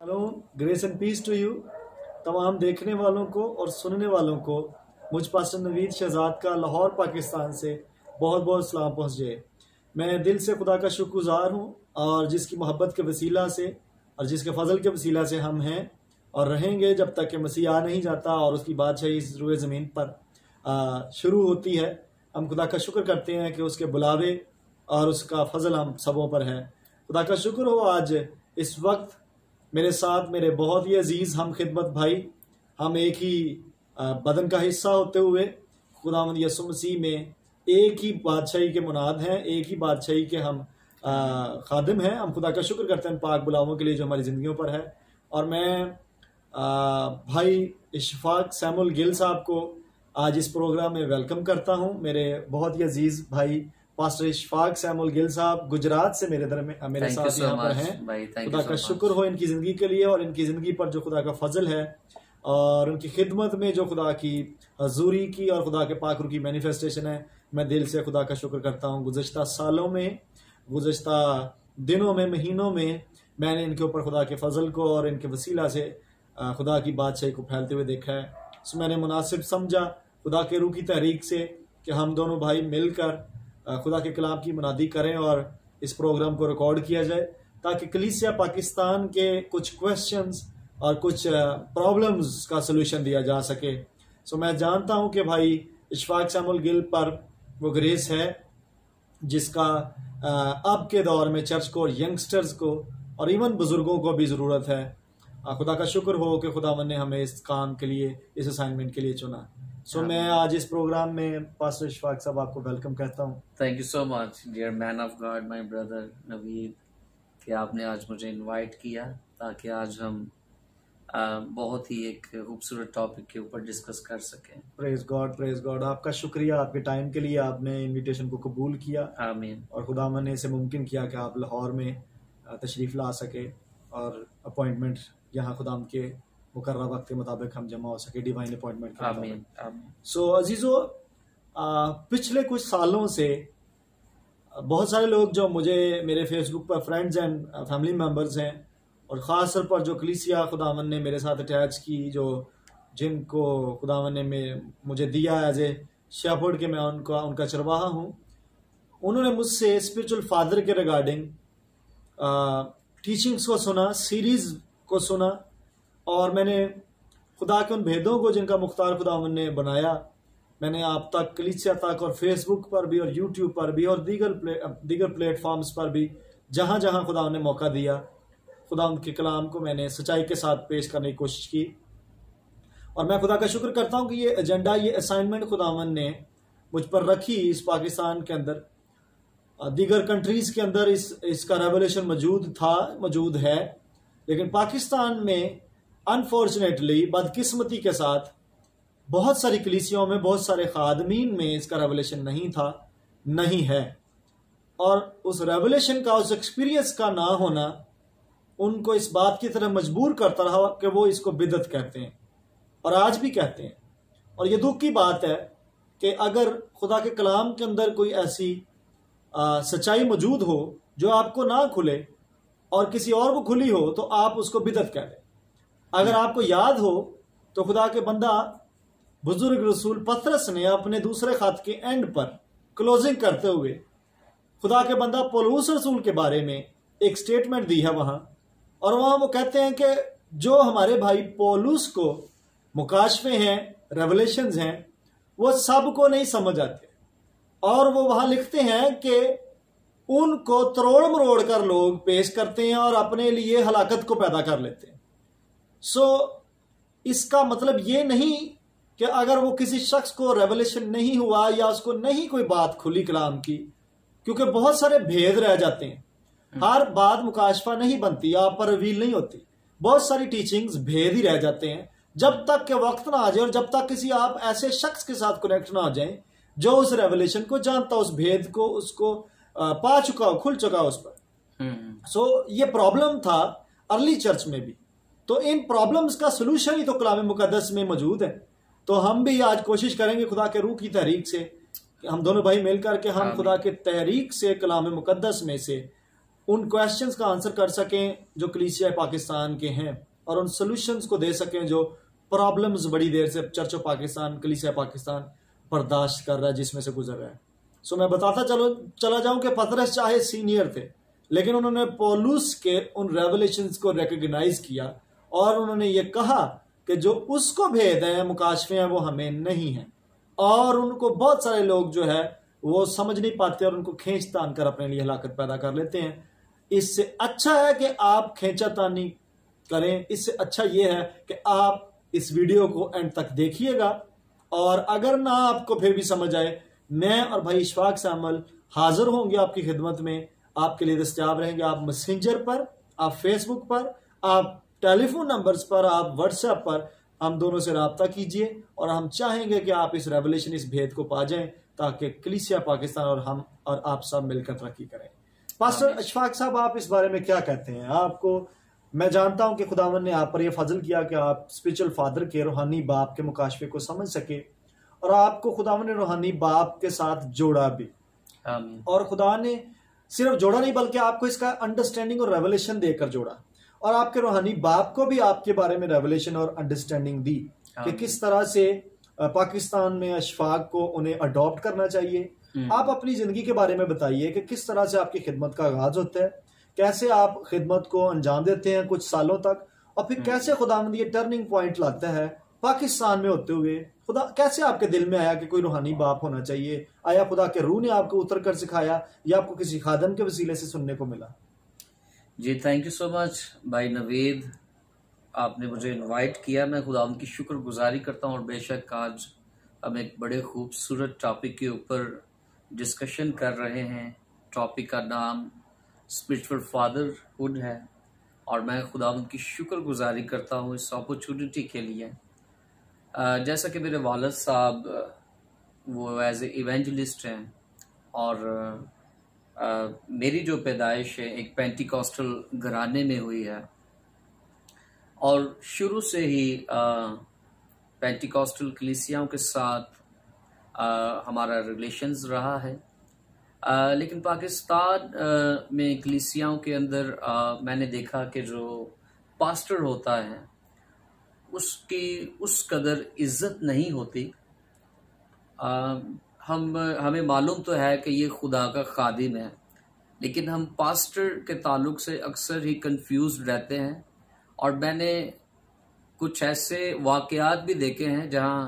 Hello, grace and peace to you. तमाम देखने वालों को और सुनने वालों को मुझ पास्टर नवीद शहजाद का लाहौर पाकिस्तान से बहुत बहुत सलाम पहुँचे। मैं दिल से खुदा का शुक्रगुजार हूँ और जिसकी मोहब्बत के वसीला से और जिसके फजल के वसीला से हम हैं और रहेंगे जब तक कि मसीह आ नहीं जाता और उसकी बादशाही इस रुए ज़मीन पर शुरू होती है। हम खुदा का शुक्र करते हैं कि उसके बुलावे और उसका फजल हम सबों पर है। खुदा का शुक्र हो आज इस वक्त मेरे साथ मेरे बहुत ही अजीज़ हम खिदमत भाई, हम एक ही बदन का हिस्सा होते हुए खुदावंद यीशु मसीह में एक ही बादशाही के मुनाद हैं, एक ही बादशाही के हम खादिम हैं। हम खुदा का शुक्र करते हैं पाक बुलावों के लिए जो हमारी ज़िंदगियों पर है। और मैं भाई इशफाक सैमुअल गिल साहब को आज इस प्रोग्राम में वेलकम करता हूं। मेरे बहुत ही अजीज़ भाई पास्टर इशफाक सैमुअल गिल साहब गुजरात से मेरे साथ यहाँ पर हैं। खुदा का शुक्र हो इनकी ज़िंदगी के लिए और इनकी ज़िंदगी पर जो खुदा का फजल है और उनकी खिदमत में जो खुदा की हजूरी की और खुदा के पाक रूह की मैनिफेस्टेशन है। मैं दिल से खुदा का शुक्र करता हूँ। गुज़श्ता सालों में, गुज़श्ता दिनों में, महीनों में मैंने इनके ऊपर खुदा के फजल को और इनके वसीला से खुदा की बादशाही को फैलते हुए देखा है। सो मैंने मुनासिब समझा खुदा के रूह की तहरीक से कि हम दोनों भाई मिलकर खुदा के कलाम की मुनादी करें और इस प्रोग्राम को रिकॉर्ड किया जाए ताकि कलीसिया पाकिस्तान के कुछ क्वेश्चंस और कुछ प्रॉब्लम्स का सलूशन दिया जा सके। सो मैं जानता हूं कि भाई इशफाक सैमुअल गिल पर वो ग्रेस है जिसका अब के दौर में चर्च को और यंगस्टर्स को और इवन बुजुर्गों को भी ज़रूरत है। खुदा का शुक्र हो कि खुदावन ने हमें इस काम के लिए, इस असाइनमेंट के लिए चुना। सो मैं आज इस प्रोग्राम में पास्टर इशफाक साहब आपको वेलकम कहता हूँ। Thank you so much dear man of God, my brother Naveed, कि आपने आज मुझे इनवाइट किया ताकि आज हम बहुत ही एक खूबसूरत टॉपिक के ऊपर डिस्कस कर सकें। Praise God, praise God. आपका शुक्रिया आपके टाइम के लिए, आपने इनविटेशन को कबूल किया। आमीन। और खुदावन ने इसे मुमकिन किया कि आप लाहौर में तशरीफ़ ला सके और अपॉइंटमेंट यहाँ खुदाम के मुकर्रर वक्त के मुताबिक हम जमा हो सके, डिवाइन अपॉइंटमेंट के मुताबिक। सो अजीज़ो, पिछले कुछ सालों से बहुत सारे लोग जो मुझे मेरे फेसबुक पर फ्रेंड्स एंड फैमिली मेम्बर्स हैं और ख़ास तौर पर जो कलीसिया खुदावन ने मेरे साथ अटैच की, जो जिनको खुदावन ने मुझे दिया एज ए शेफर्ड के मैं उनका चरवाहा हूँ, उन्होंने मुझसे स्पिरिचुअल फादर के रिगार्डिंग टीचिंग्स को सुना, सीरीज़ को सुना और मैंने खुदा के उन भेदों को जिनका मुख्तार खुदावन ने बनाया, मैंने आप तक, कलीसिया तक और फेसबुक पर भी और यूट्यूब पर भी और दीगर प्लेटफॉर्म्स पर भी जहाँ जहाँ खुदावन ने मौका दिया, खुदावन के कलाम को मैंने सच्चाई के साथ पेश करने की कोशिश की। और मैं खुदा का शुक्र करता हूँ कि ये एजेंडा, ये असाइनमेंट खुदावन ने मुझ पर रखी इस पाकिस्तान के अंदर। दीगर कंट्रीज़ के अंदर इसका रेवोल्यूशन मौजूद है, लेकिन पाकिस्तान में अनफॉर्चुनेटली, बदकिस्मती के साथ, बहुत सारी कलीसियाओं में, बहुत सारे खादमीन में इसका रेवोल्यूशन नहीं है। और उस रेवोल्यूशन का, उस एक्सपीरियंस का ना होना उनको इस बात की तरह मजबूर करता रहा कि वो इसको बिदअत कहते हैं और आज भी कहते हैं। और ये दुख की बात है कि अगर खुदा के कलाम के अंदर कोई ऐसी सच्चाई मौजूद हो जो आपको ना खुले और किसी और को खुली हो तो आप उसको बिदअत कह दें। अगर आपको याद हो तो खुदा के बंदा बुजुर्ग रसूल पतरस ने अपने दूसरे खत के एंड पर क्लोजिंग करते हुए खुदा के बंदा पौलुस रसूल के बारे में एक स्टेटमेंट दी है वहां, और वहां वो कहते हैं कि जो हमारे भाई पौलुस को मुकाशफे हैं, रेवलेशंस हैं, वो सबको नहीं समझ आते। और वो वहां लिखते हैं कि उनको तरोड़ मरोड़ कर लोग पेश करते हैं और अपने लिए हलाकत को पैदा कर लेते हैं। सो इसका मतलब ये नहीं कि अगर वो किसी शख्स को रेवलेशन नहीं हुआ या उसको नहीं कोई बात खुली कलाम की, क्योंकि बहुत सारे भेद रह जाते हैं, हर बात मुकाशफा नहीं बनती, आप पर रिवील नहीं होती, बहुत सारी टीचिंग्स भेद ही रह जाते हैं जब तक के वक्त ना आ जाए और जब तक किसी आप ऐसे शख्स के साथ कनेक्ट ना हो जाए जो उस रेवलेशन को जानता, उस भेद को उसको पा चुका हो, खुल चुका उस पर। सो ये प्रॉब्लम था अर्ली चर्च में भी। तो इन प्रॉब्लम्स का सलूशन ही तो कलाम मुकद्दस में मौजूद है। तो हम भी आज कोशिश करेंगे खुदा के रूह की तहरीक से, हम दोनों भाई मिलकर के हम खुदा के तहरीक से कलाम मुकद्दस में से उन क्वेश्चंस का आंसर कर सकें जो कलीसिया पाकिस्तान के हैं, और उन सॉल्यूशंस को दे सकें जो प्रॉब्लम्स बड़ी देर से चर्च ऑफ पाकिस्तान, कलीसिया पाकिस्तान बर्दाश्त कर रहा है, जिसमें से गुजर रहा है। सो मैं बताता चला जाऊं कि पतरस चाहे सीनियर थे, लेकिन उन्होंने पौलुस के उन रेवलेशंस को रिकॉग्नाइज किया और उन्होंने ये कहा कि जो उसको भेद है, मुकाशफे हैं, वो हमें नहीं है। और उनको बहुत सारे लोग जो है वो समझ नहीं पाते और उनको खींच तान कर अपने लिए हलाकत पैदा कर लेते हैं। इससे अच्छा है कि आप खींचातानी करें, इससे अच्छा ये है कि आप इस वीडियो को एंड तक देखिएगा, और अगर ना आपको फिर भी समझ आए, मैं और भाई इशफाक सामल हाजिर होंगे आपकी खिदमत में, आपके लिए दस्तयाब रहेंगे। आप मैसेंजर पर, आप फेसबुक पर, आप टेलीफोन नंबर्स पर, आप व्हाट्सएप पर हम दोनों से रब्ता कीजिए, और हम चाहेंगे कि आप इस रेवलेशन, इस भेद को पा जाएं, ताकि कलीसिया पाकिस्तान और हम और आप सब मिलकर तरक्की करें। पास्टर इशफाक साहब, आप इस बारे में क्या कहते हैं? आपको मैं जानता हूं कि खुदावन ने आप पर यह फजल किया कि आप स्पिरिचुअल फादर के, रूहानी बाप के मुकाशफे को समझ सके, और आपको खुदावन ने रूहानी बाप के साथ जोड़ा भी। और खुदा ने सिर्फ जोड़ा नहीं, बल्कि आपको इसका अंडरस्टैंडिंग और रेवलेशन देकर जोड़ा, और आपके रूहानी बाप को भी आपके बारे में रेवलेशन और अंडरस्टैंडिंग दी कि किस तरह से पाकिस्तान में अशफाक को उन्हें अडॉप्ट करना चाहिए। आप अपनी जिंदगी के बारे में बताइए कि किस तरह से आपकी खिदमत का आगाज होता है, कैसे आप खिदमत को अंजाम देते हैं कुछ सालों तक, और फिर कैसे खुदावंद ये टर्निंग पॉइंट लाता है पाकिस्तान में होते हुए। खुदा कैसे आपके दिल में आया कि कोई रूहानी बाप होना चाहिए? आया खुदा के रूह ने आपको उतर कर सिखाया, या आपको किसी खादम के वसीले से सुनने को मिला? जी, थैंक यू सो मच भाई नवीद, आपने मुझे इनवाइट किया। मैं खुदावंद की शुक्रगुजारी करता हूँ, और बेशक आज हम एक बड़े खूबसूरत टॉपिक के ऊपर डिस्कशन कर रहे हैं। टॉपिक का नाम स्पिरिचुअल फादरहुड है, और मैं खुदावंद की शुक्रगुजारी करता हूँ इस अपॉर्चुनिटी के लिए। जैसा कि मेरे वालिद साहब वो एज ए इवेंजलिस्ट हैं, और मेरी जो पैदाइश है एक पेंटिकॉस्टल घराने में हुई है, और शुरू से ही पेंटिकॉस्टल कलीसियाओं के साथ हमारा रिलेशंस रहा है। लेकिन पाकिस्तान में कलीसियाओं के अंदर मैंने देखा कि जो पास्टर होता है उसकी उस कदर इज्जत नहीं होती। हमें मालूम तो है कि ये खुदा का खादिम है, लेकिन हम पास्टर के ताल्लुक से अक्सर ही कंफ्यूज रहते हैं। और मैंने कुछ ऐसे वाकयात भी देखे हैं जहां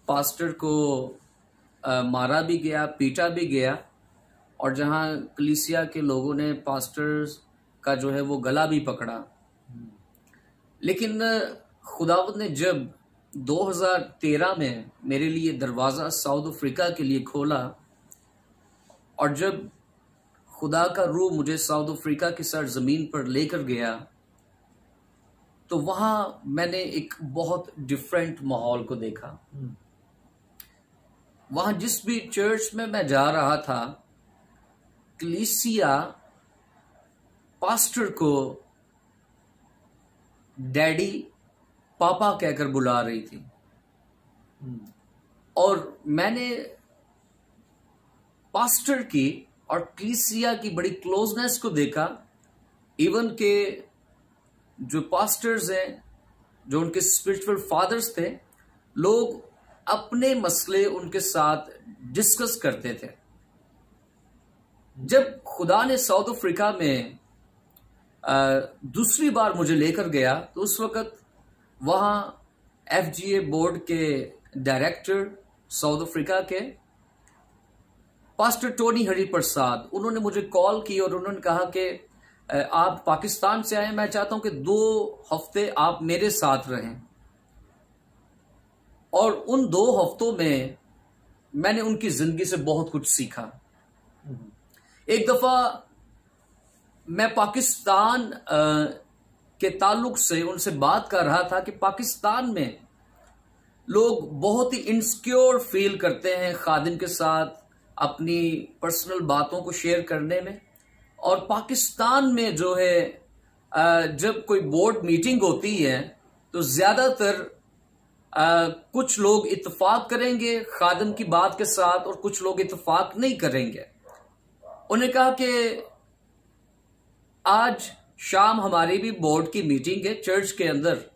पास्टर को मारा भी गया, पीटा भी गया, और जहां कलीसिया के लोगों ने पास्टर का जो है वो गला भी पकड़ा। लेकिन खुदावंद ने जब 2013 में मेरे लिए दरवाज़ा साउथ अफ्रीका के लिए खोला, और जब खुदा का रूह मुझे साउथ अफ्रीका की सरजमीन पर लेकर गया, तो वहां मैंने एक बहुत डिफरेंट माहौल को देखा। वहां जिस भी चर्च में मैं जा रहा था, कलीसिया पास्टर को डैडी, पापा कहकर बुला रही थी। और मैंने पास्टर की और कलीसिया की बड़ी क्लोजनेस को देखा। इवन के जो पास्टर्स हैं, जो उनके स्पिरिचुअल फादर्स थे, लोग अपने मसले उनके साथ डिस्कस करते थे। जब खुदा ने साउथ अफ्रीका में दूसरी बार मुझे लेकर गया, तो उस वक्त वहां FGA बोर्ड के डायरेक्टर साउथ अफ्रीका के पास्टर टोनी हरिप्रसाद, उन्होंने मुझे कॉल की और उन्होंने कहा कि आप पाकिस्तान से आए, मैं चाहता हूं कि 2 हफ्ते आप मेरे साथ रहें। और उन 2 हफ्तों में मैंने उनकी जिंदगी से बहुत कुछ सीखा। एक दफा मैं पाकिस्तान के ताल्लुक से उनसे बात कर रहा था कि पाकिस्तान में लोग बहुत ही इनसिक्योर फील करते हैं खादिम के साथ अपनी पर्सनल बातों को शेयर करने में। और पाकिस्तान में जो है जब कोई बोर्ड मीटिंग होती है तो ज्यादातर कुछ लोग इत्तेफाक करेंगे खादिम की बात के साथ, और कुछ लोग इत्तेफाक नहीं करेंगे। उन्हें कहा कि आज शाम हमारी भी बोर्ड की मीटिंग है चर्च के अंदर,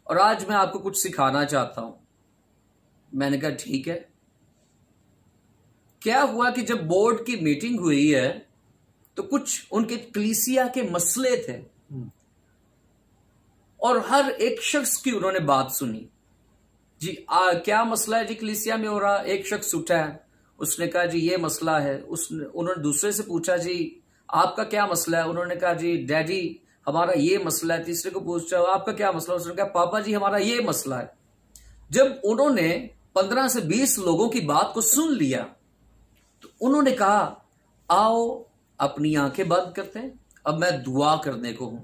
और आज मैं आपको कुछ सिखाना चाहता हूं। मैंने कहा ठीक है। क्या हुआ कि जब बोर्ड की मीटिंग हुई है तो कुछ उनके कलीसिया के मसले थे, और हर एक शख्स की उन्होंने बात सुनी। जी क्या मसला है जी कलीसिया में हो रहा? एक शख्स उठा है, उसने कहा जी ये मसला है। उन्होंने दूसरे से पूछा जी आपका क्या मसला है? उन्होंने कहा जी डैडी हमारा ये मसला है। तीसरे को पूछा आपका क्या मसला? उसने कहा पापा जी हमारा ये मसला है। जब उन्होंने 15 से 20 लोगों की बात को सुन लिया तो उन्होंने कहा आओ अपनी आंखें बंद करते हैं, अब मैं दुआ करने को हूं।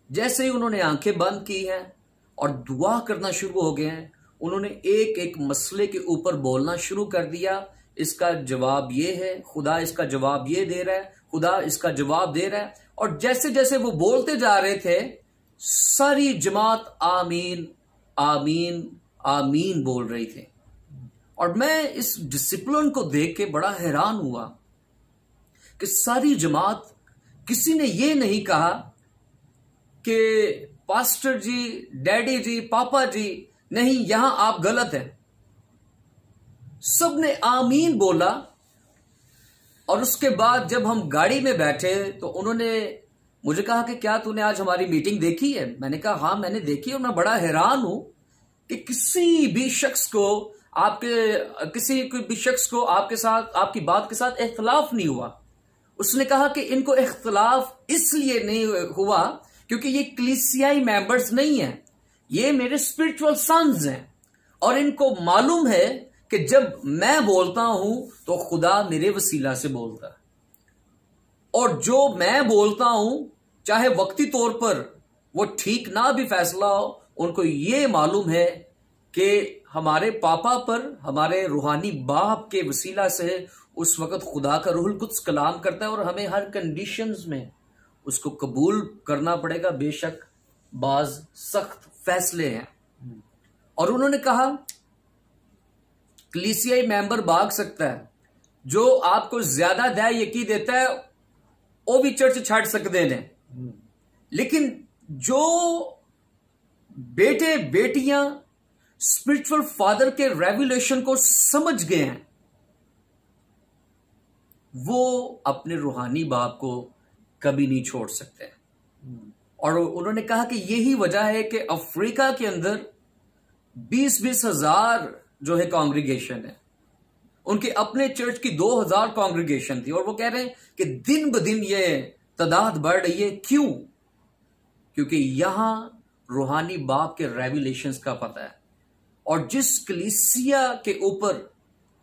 जैसे ही उन्होंने आंखें बंद की हैं और दुआ करना शुरू हो गए हैं, उन्होंने एक एक मसले के ऊपर बोलना शुरू कर दिया। इसका जवाब ये है, खुदा इसका जवाब ये दे रहा है, खुदा इसका जवाब दे रहा है। और जैसे जैसे वो बोलते जा रहे थे, सारी जमात आमीन आमीन आमीन बोल रही थी। और मैं इस डिसिप्लिन को देख के बड़ा हैरान हुआ कि सारी जमात, किसी ने ये नहीं कहा कि पास्टर जी, डैडी जी, पापा जी, नहीं यहां आप गलत हैं। सबने आमीन बोला। और उसके बाद जब हम गाड़ी में बैठे तो उन्होंने मुझे कहा कि क्या तूने आज हमारी मीटिंग देखी है? मैंने कहा हाँ मैंने देखी, और मैं बड़ा हैरान हूं कि किसी भी शख्स को आपके साथ, आपकी बात के साथ इख्तलाफ नहीं हुआ। उसने कहा कि इनको इख्तलाफ इसलिए नहीं हुआ क्योंकि ये कलीसियाई मेंबर्स नहीं हैं, ये मेरे स्पिरिचुअल सन्स हैं, और इनको मालूम है कि जब मैं बोलता हूं तो खुदा मेरे वसीला से बोलता है, और जो मैं बोलता हूं चाहे वक्ती तौर पर वो ठीक ना भी फैसला हो, उनको ये मालूम है कि हमारे पापा पर, हमारे रूहानी बाप के वसीला से उस वक्त खुदा का रूहुल कुद्स कलाम करता है, और हमें हर कंडीशंस में उसको कबूल करना पड़ेगा, बेशक बाज सख्त फैसले हैं। और उन्होंने कहा कलीसियाई मेंबर भाग सकता है, जो आपको ज्यादा दया यकी देता है वो भी चर्च छाड़ सकते हैं, लेकिन जो बेटे बेटियां स्पिरिचुअल फादर के रेवलेशन को समझ गए हैं, वो अपने रूहानी बाप को कभी नहीं छोड़ सकते। और उन्होंने कहा कि यही वजह है कि अफ्रीका के अंदर 20-20 हजार जो है कांग्रीगेशन है, उनके अपने चर्च की 2000 कांग्रीगेशन थी, और वो कह रहे हैं कि दिन ब दिन ये तादाद बढ़ रही है। क्यों? क्योंकि यहां रूहानी बाप के रेवलेशंस का पता है, और जिस कलीसिया के ऊपर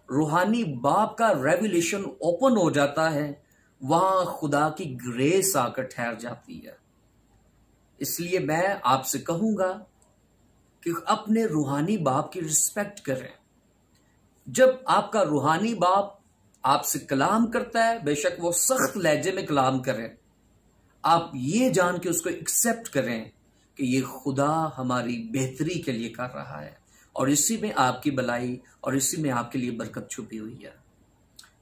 रूहानी बाप का रेवलेशन ओपन हो जाता है, वहां खुदा की ग्रेस आकर ठहर जाती है। इसलिए मैं आपसे कहूंगा कि अपने रूहानी बाप की रिस्पेक्ट करें। जब आपका रूहानी बाप आपसे कलाम करता है, बेशक वो सख्त लहजे में कलाम करें, आप ये जान के उसको एक्सेप्ट करें कि ये खुदा हमारी बेहतरी के लिए कर रहा है, और इसी में आपकी भलाई और इसी में आपके लिए बरकत छुपी हुई है।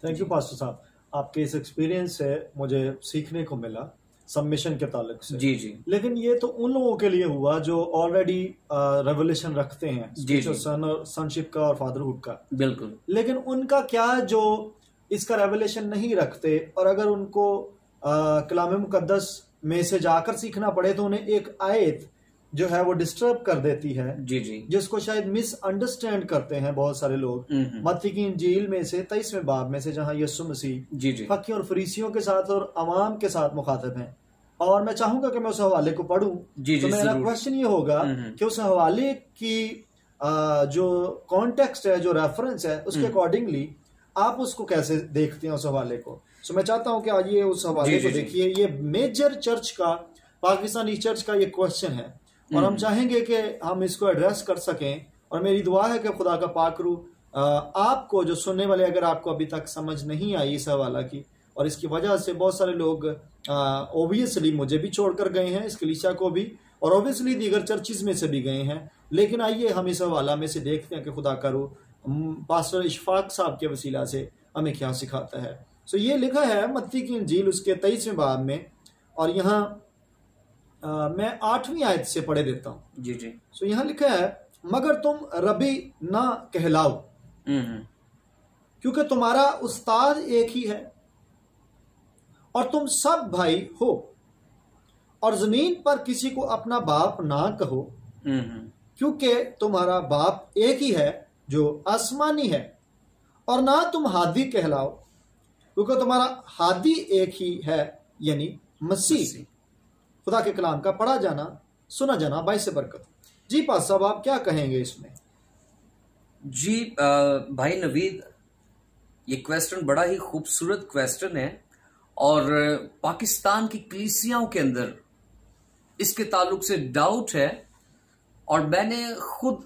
थैंक यू पास्टर साहब, आपके इस एक्सपीरियंस से मुझे सीखने को मिला सबमिशन के ताल्लुक से। जी जी। लेकिन ये तो उन लोगों के लिए हुआ जो ऑलरेडी रेवोल्यूशन रखते हैं, जी जी। सनशिप का और फादरहुड का। बिल्कुल। लेकिन उनका क्या जो इसका रेवोल्यूशन नहीं रखते, और अगर उनको कलाम मुकद्दस में से जाकर सीखना पड़े तो उन्हें एक आयत जो है वो डिस्टर्ब कर देती है। जी जी। जिसको शायद मिसअंडरस्टैंड करते हैं बहुत सारे लोग। मत्ती की इंजील में से 23वें बाब में से, जहां यीशु मसीह जी जी फकीर और फरीसियों के साथ और अवाम के साथ मुखातिब हैं, और मैं चाहूंगा कि मैं उस हवाले को पढूं। तो मेरा क्वेश्चन ये होगा कि उस हवाले की जो कॉन्टेक्स्ट है, जो रेफरेंस है, उसके अकॉर्डिंगली आप उसको कैसे देखते हैं उस हवाले को। सो मैं चाहता हूं कि आज ये उस हवाले को देखिए। ये मेजर चर्च का, पाकिस्तानी चर्च का ये क्वेश्चन है, और हम चाहेंगे कि हम इसको एड्रेस कर सकें। और मेरी दुआ है कि खुदा का पाक रूह आपको, जो सुनने वाले, अगर आपको अभी तक समझ नहीं आई इस हवाला की, और इसकी वजह से बहुत सारे लोग ओबियसली मुझे भी छोड़कर गए हैं, इस कलीसिया को भी, और ओबियसली दीगर चर्चिज में से भी गए हैं। लेकिन आइए हम इस हवाला में से देखते हैं कि खुदा का रूह पास्टर इशफाक साहब के वसीला से हमें क्या सिखाता है। सो ये लिखा है मत्ती की इंजील उसके 23वें बाब में और यहाँ मैं 8वीं आयत से पढ़े देता हूं। जी जी। सो यहाँ लिखा है, मगर तुम रबी ना कहलाओ, क्योंकि तुम्हारा उस्ताद एक ही है और तुम सब भाई हो, और जमीन पर किसी को अपना बाप ना कहो, क्योंकि तुम्हारा बाप एक ही है जो आसमानी है। और ना तुम हादी कहलाओ, क्योंकि तुम्हारा हादी एक ही है, यानी मसीह। खुदा के कलाम का पढ़ा जाना, सुना जाना बाइस बरकत। जी पास साहब, आप क्या कहेंगे इसमें? जी भाई नवीद, ये क्वेश्चन बड़ा ही खूबसूरत क्वेश्चन है और पाकिस्तान की कलीसियाओं के अंदर इसके ताल्लुक से डाउट है। और मैंने खुद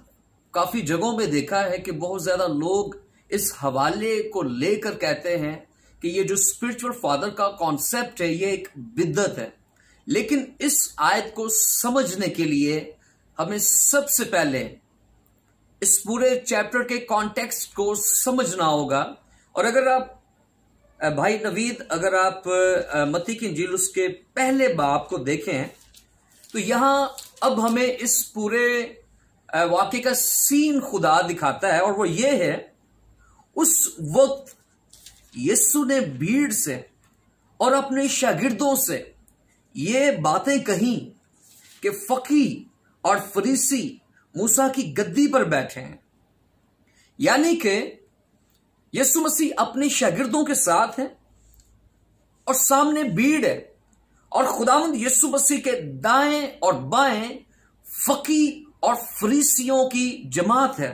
काफी जगहों में देखा है कि बहुत ज्यादा लोग इस हवाले को लेकर कहते हैं कि ये जो स्पिरिचुअल फादर का कॉन्सेप्ट है ये एक बिद्दत है। लेकिन इस आयत को समझने के लिए हमें सबसे पहले इस पूरे चैप्टर के कॉन्टेक्स्ट को समझना होगा। और अगर आप भाई नवीद, अगर आप मत्ती की इंजील उसके पहले बाब को देखें तो यहां अब हमें इस पूरे वाक्य का सीन खुदा दिखाता है, और वो ये है, उस वक्त यीशु ने भीड़ से और अपने शागिर्दों से ये बातें कही कि फकी और फरीसी मूसा की गद्दी पर बैठे हैं। यानी कि यीशु मसीह अपने शागिर्दों के साथ हैं और सामने भीड़ है, और खुदावंद यीशु मसीह के दाएं और बाएं फकी और फरीसियों की जमात है।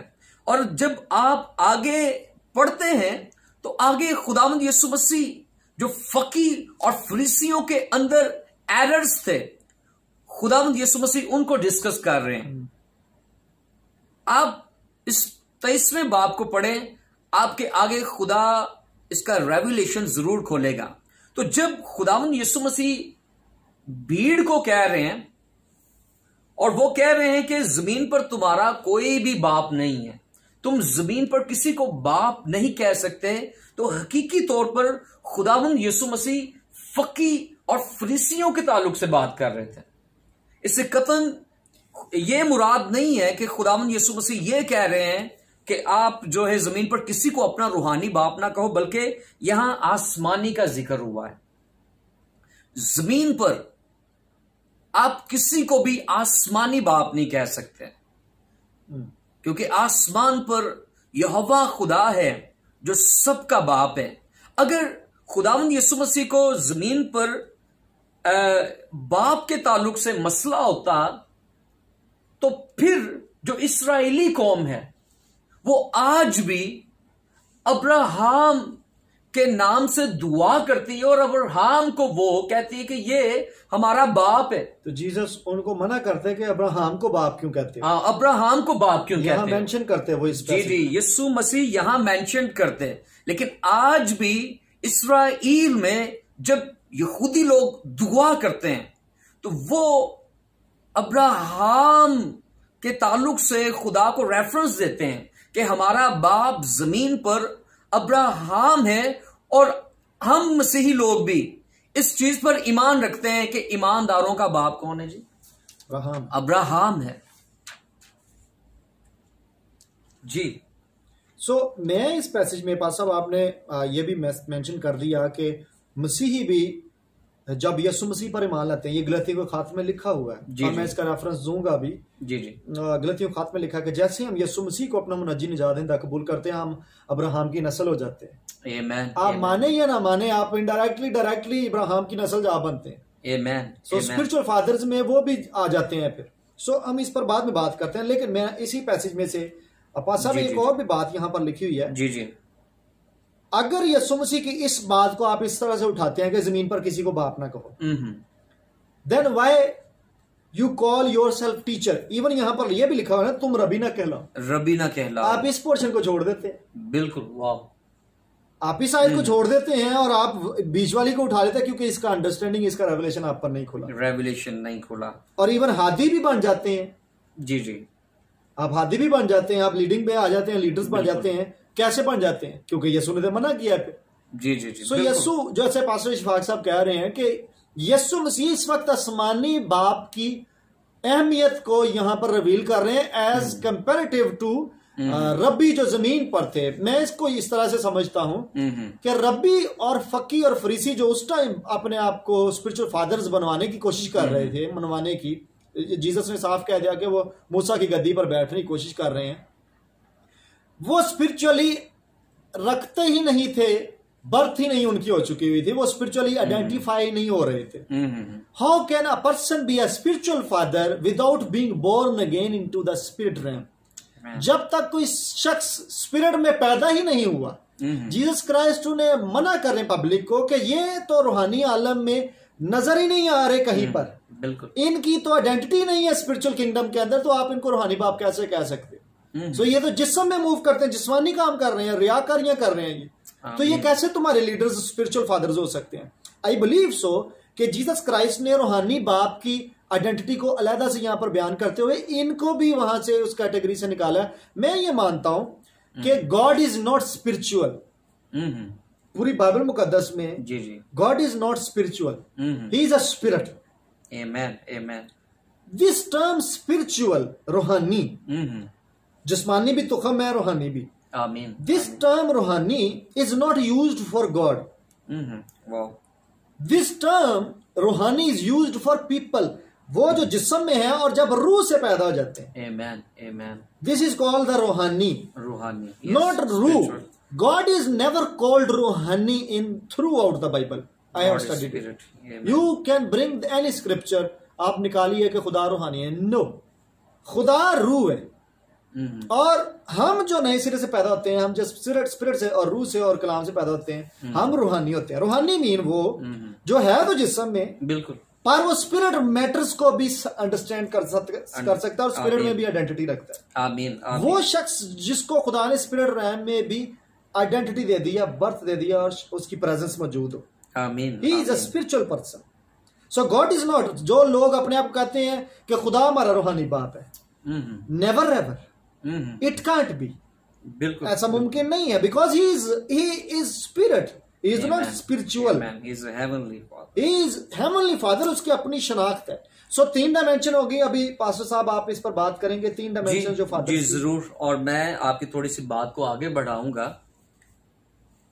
और जब आप आगे पढ़ते हैं तो आगे खुदावंद यीशु मसीह जो फकी और फरीसियों के अंदर एरर्स थे, खुदावंद यीशु मसीह उनको डिस्कस कर रहे हैं। आप इस 23वें बाब को पढ़ें, आपके आगे खुदा इसका रेवलेशन जरूर खोलेगा। तो जब खुदावंद यीशु मसीह भीड़ को कह रहे हैं और वो कह रहे हैं कि जमीन पर तुम्हारा कोई भी बाप नहीं है, तुम जमीन पर किसी को बाप नहीं कह सकते, तो हकीकी तौर पर खुदावंद यीशु मसीह फकी और फरीसियों के ताल्लुक से बात कर रहे थे। इससे कतन ये मुराद नहीं है कि खुदावंद यीशु मसीह ये कह रहे हैं कि आप जो है जमीन पर किसी को अपना रूहानी बाप ना कहो, बल्कि यहां आसमानी का जिक्र हुआ है। जमीन पर आप किसी को भी आसमानी बाप नहीं कह सकते, क्योंकि आसमान पर यहोवा खुदा है जो सबका बाप है। अगर खुदावंद यीशु मसीह को जमीन पर बाप के ताल्लुक से मसला होता तो फिर जो इस्राएली कौम है वो आज भी अब्राहम के नाम से दुआ करती है और अब्राहम को वो कहती है कि ये हमारा बाप है। तो जीसस उनको मना करते हैं कि अब्राहम को बाप क्यों कहते हैं? हाँ, अब्राहम को बाप क्यों कहते हैं? मेंशन करते हैं वो इस जी जी, यीशु मसीह यहां मेंशन करते हैं। लेकिन आज भी इस्राएल में जब यहूदी लोग दुआ करते हैं तो वो अब्राहम के ताल्लुक से खुदा को रेफरेंस देते हैं कि हमारा बाप जमीन पर अब्राहम है। और हम मसीही लोग भी इस चीज पर ईमान रखते हैं कि ईमानदारों का बाप कौन है जी? अब्राहम है जी। मैं इस पैसेज में पास साहब आपने ये भी मेंशन कर दिया कि मसीही भी जब यीशु मसीह पर ईमान लाते हैं, ये गलतियों के खात में लिखा हुआ है जी, और मैं इसका रेफरेंस दूंगा अभी। जी जी। गलतियों के खात में लिखा कि जैसे हम यीशु मसीह को अपना मुनज्जी निजात देंदा कबूल करते हैं, हम अब्राहम की नस्ल हो जाते हैं। आमीन। आप माने या ना माने, आप इनडायरेक्टली डायरेक्टली इब्राहिम की नस्ल जा बनते हैं। आमीन। स्पिरिचुअल फादर्स में वो भी आ जाते हैं फिर। हम इस पर बाद में बात करते हैं, लेकिन मैं इसी पैसेज में से अपा साहब एक और भी बात यहाँ पर लिखी हुई है। जी जी। अगर यीशु मसीह की इस बात को आप इस तरह से उठाते हैं कि जमीन पर किसी को बाप ना कहो, then why you call yourself teacher? Even यहां पर यह भी लिखा हुआ है ना, तुम रबी ना कहलाओ। रबी ना कहलाओ। आप इस पोर्शन को छोड़ देते हैं। बिल्कुल, वाह। आप इस आयत को छोड़ देते हैं और आप बीच वाली को उठा लेते हैं, क्योंकि इसका अंडरस्टैंडिंग, इसका रेवलेशन आप पर नहीं खुला। रेवलेशन नहीं खुला। और इवन हादी भी बन जाते हैं। जी जी। आप हादी भी बन जाते हैं, आप लीडिंग पे आ जाते हैं, लीडर्स बन जाते हैं। कैसे बन जाते हैं? क्योंकि यीशु ने तो मना किया है। जी जी जी। सो यीशु, जैसे पास्टर इशफाक साहब कह रहे हैं कि यीशु मसीह इस वक्त आसमानी बाप की अहमियत को यहां पर रिवील कर रहे हैं एज कंपेरेटिव टू रब्बी जो जमीन पर थे। मैं इसको इस तरह से समझता हूं कि रब्बी और फकी और फरीसी जो उस टाइम अपने आप को स्पिरिचुअल फादर्स बनवाने की कोशिश कर रहे थे, मनवाने की, जीसस ने साफ कह दिया कि वो मूसा की गद्दी पर बैठने की कोशिश कर रहे हैं, वो स्पिरिचुअली रखते ही नहीं थे, बर्थ ही नहीं उनकी हो चुकी हुई थी, वो स्पिरिचुअली आइडेंटिफाई नहीं हो रहे थे। How can a person be a spiritual father without being born again into the spirit realm? जब तक कोई शख्स स्पिरिट में पैदा ही नहीं हुआ, जीसस क्राइस्ट ने मना कर रहे पब्लिक को कि ये तो रूहानी आलम में नजर ही नहीं आ रहे कहीं पर, बिल्कुल इनकी तो आइडेंटिटी नहीं है स्पिरिचुअल किंगडम के अंदर, तो आप इनको रूहानी बाप कैसे कह सकते? सो ये तो जिस्म में मूव करते हैं, जिस्मानी काम कर रहे हैं, रियाकारियां कर रहे हैं ये, तो ये कैसे तुम्हारे लीडर्स स्पिरिचुअल फादर्स हो सकते हैं? आई बिलीव सो कि जीसस क्राइस्ट ने रूहानी बाप की आइडेंटिटी को अलहदा से यहां पर बयान करते हुए इनको भी वहां से उस कैटेगरी से निकाला। मैं ये मानता हूं कि गॉड इज नॉट स्पिरिचुअल। पूरी बाइबल मुकद्दस में जी जी God is not spiritual, he is a spirit. आमीन आमीन। दिस टर्म स्पिरिचुअल, रूहानी, जिस्मानी भी तुखम है, रूहानी भी, आमीन। दिस टर्म रूहानी is not used for God. This term रूहानी इज यूज्ड फॉर पीपल, वो जो जिस्म में है और जब रूह से पैदा हो जाते हैं। आमीन आमीन। दिस इज कॉल्ड द रूहानी, रूहानी, नॉट रूह। God is never called रूहानी in throughout the Bible. I have studied it. You can bring any scripture, आप निकालिए कि खुदा रूहानी है। No, खुदा रूह है। और हम जो नए सिरे से पैदा होते हैं, हम जब स्पिरिट से और रूह से और कलाम से पैदा होते हैं, हम रूहानी होते हैं। रूहानी मीन वो जो है तो जिस्म में, बिल्कुल, पर वो स्पिरिट मैटर्स को भी अंडरस्टैंड कर सकता है और स्पिरिट में भी आइडेंटिटी रखता है। आमीन। वो शख्स जिसको खुदा ने स्पिरिट रैम में भी आइडेंटिटी दे दिया, बर्थ दे दिया और उसकी प्रेजेंस मौजूद हो, आमीन। ही is a spiritual person. So God is not, जो लोग अपने आप कहते हैं कि खुदा हमारा रूहानी बाप है, never ever, it can't be, बिल्कुल ऐसा मुमकिन नहीं है, because he is spirit, he is not spiritual, he is heavenly father, उसकी अपनी शनाख्त है। सो 3 डायमेंशन होगी। अभी पास्टर साहब आप इस पर बात करेंगे, 3 डायमेंशन जो फादर। जी जरूर, और मैं आपकी थोड़ी सी बात को आगे बढ़ाऊंगा।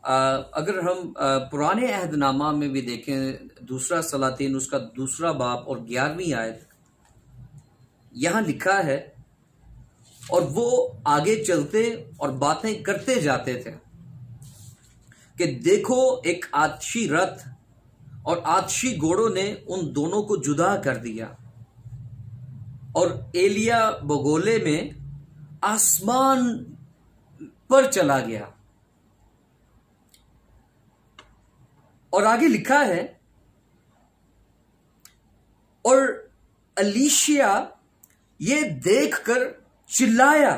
अगर हम पुराने अहदनामा में भी देखें, 2 सलातीन उसका 2 बाब और 11वीं आयत, यहां लिखा है, और वो आगे चलते और बातें करते जाते थे कि देखो एक आतशी रथ और आतशी घोड़ों ने उन दोनों को जुदा कर दिया, और एलिया बगोले में आसमान पर चला गया। और आगे लिखा है, और अलीशिया ये देखकर चिल्लाया।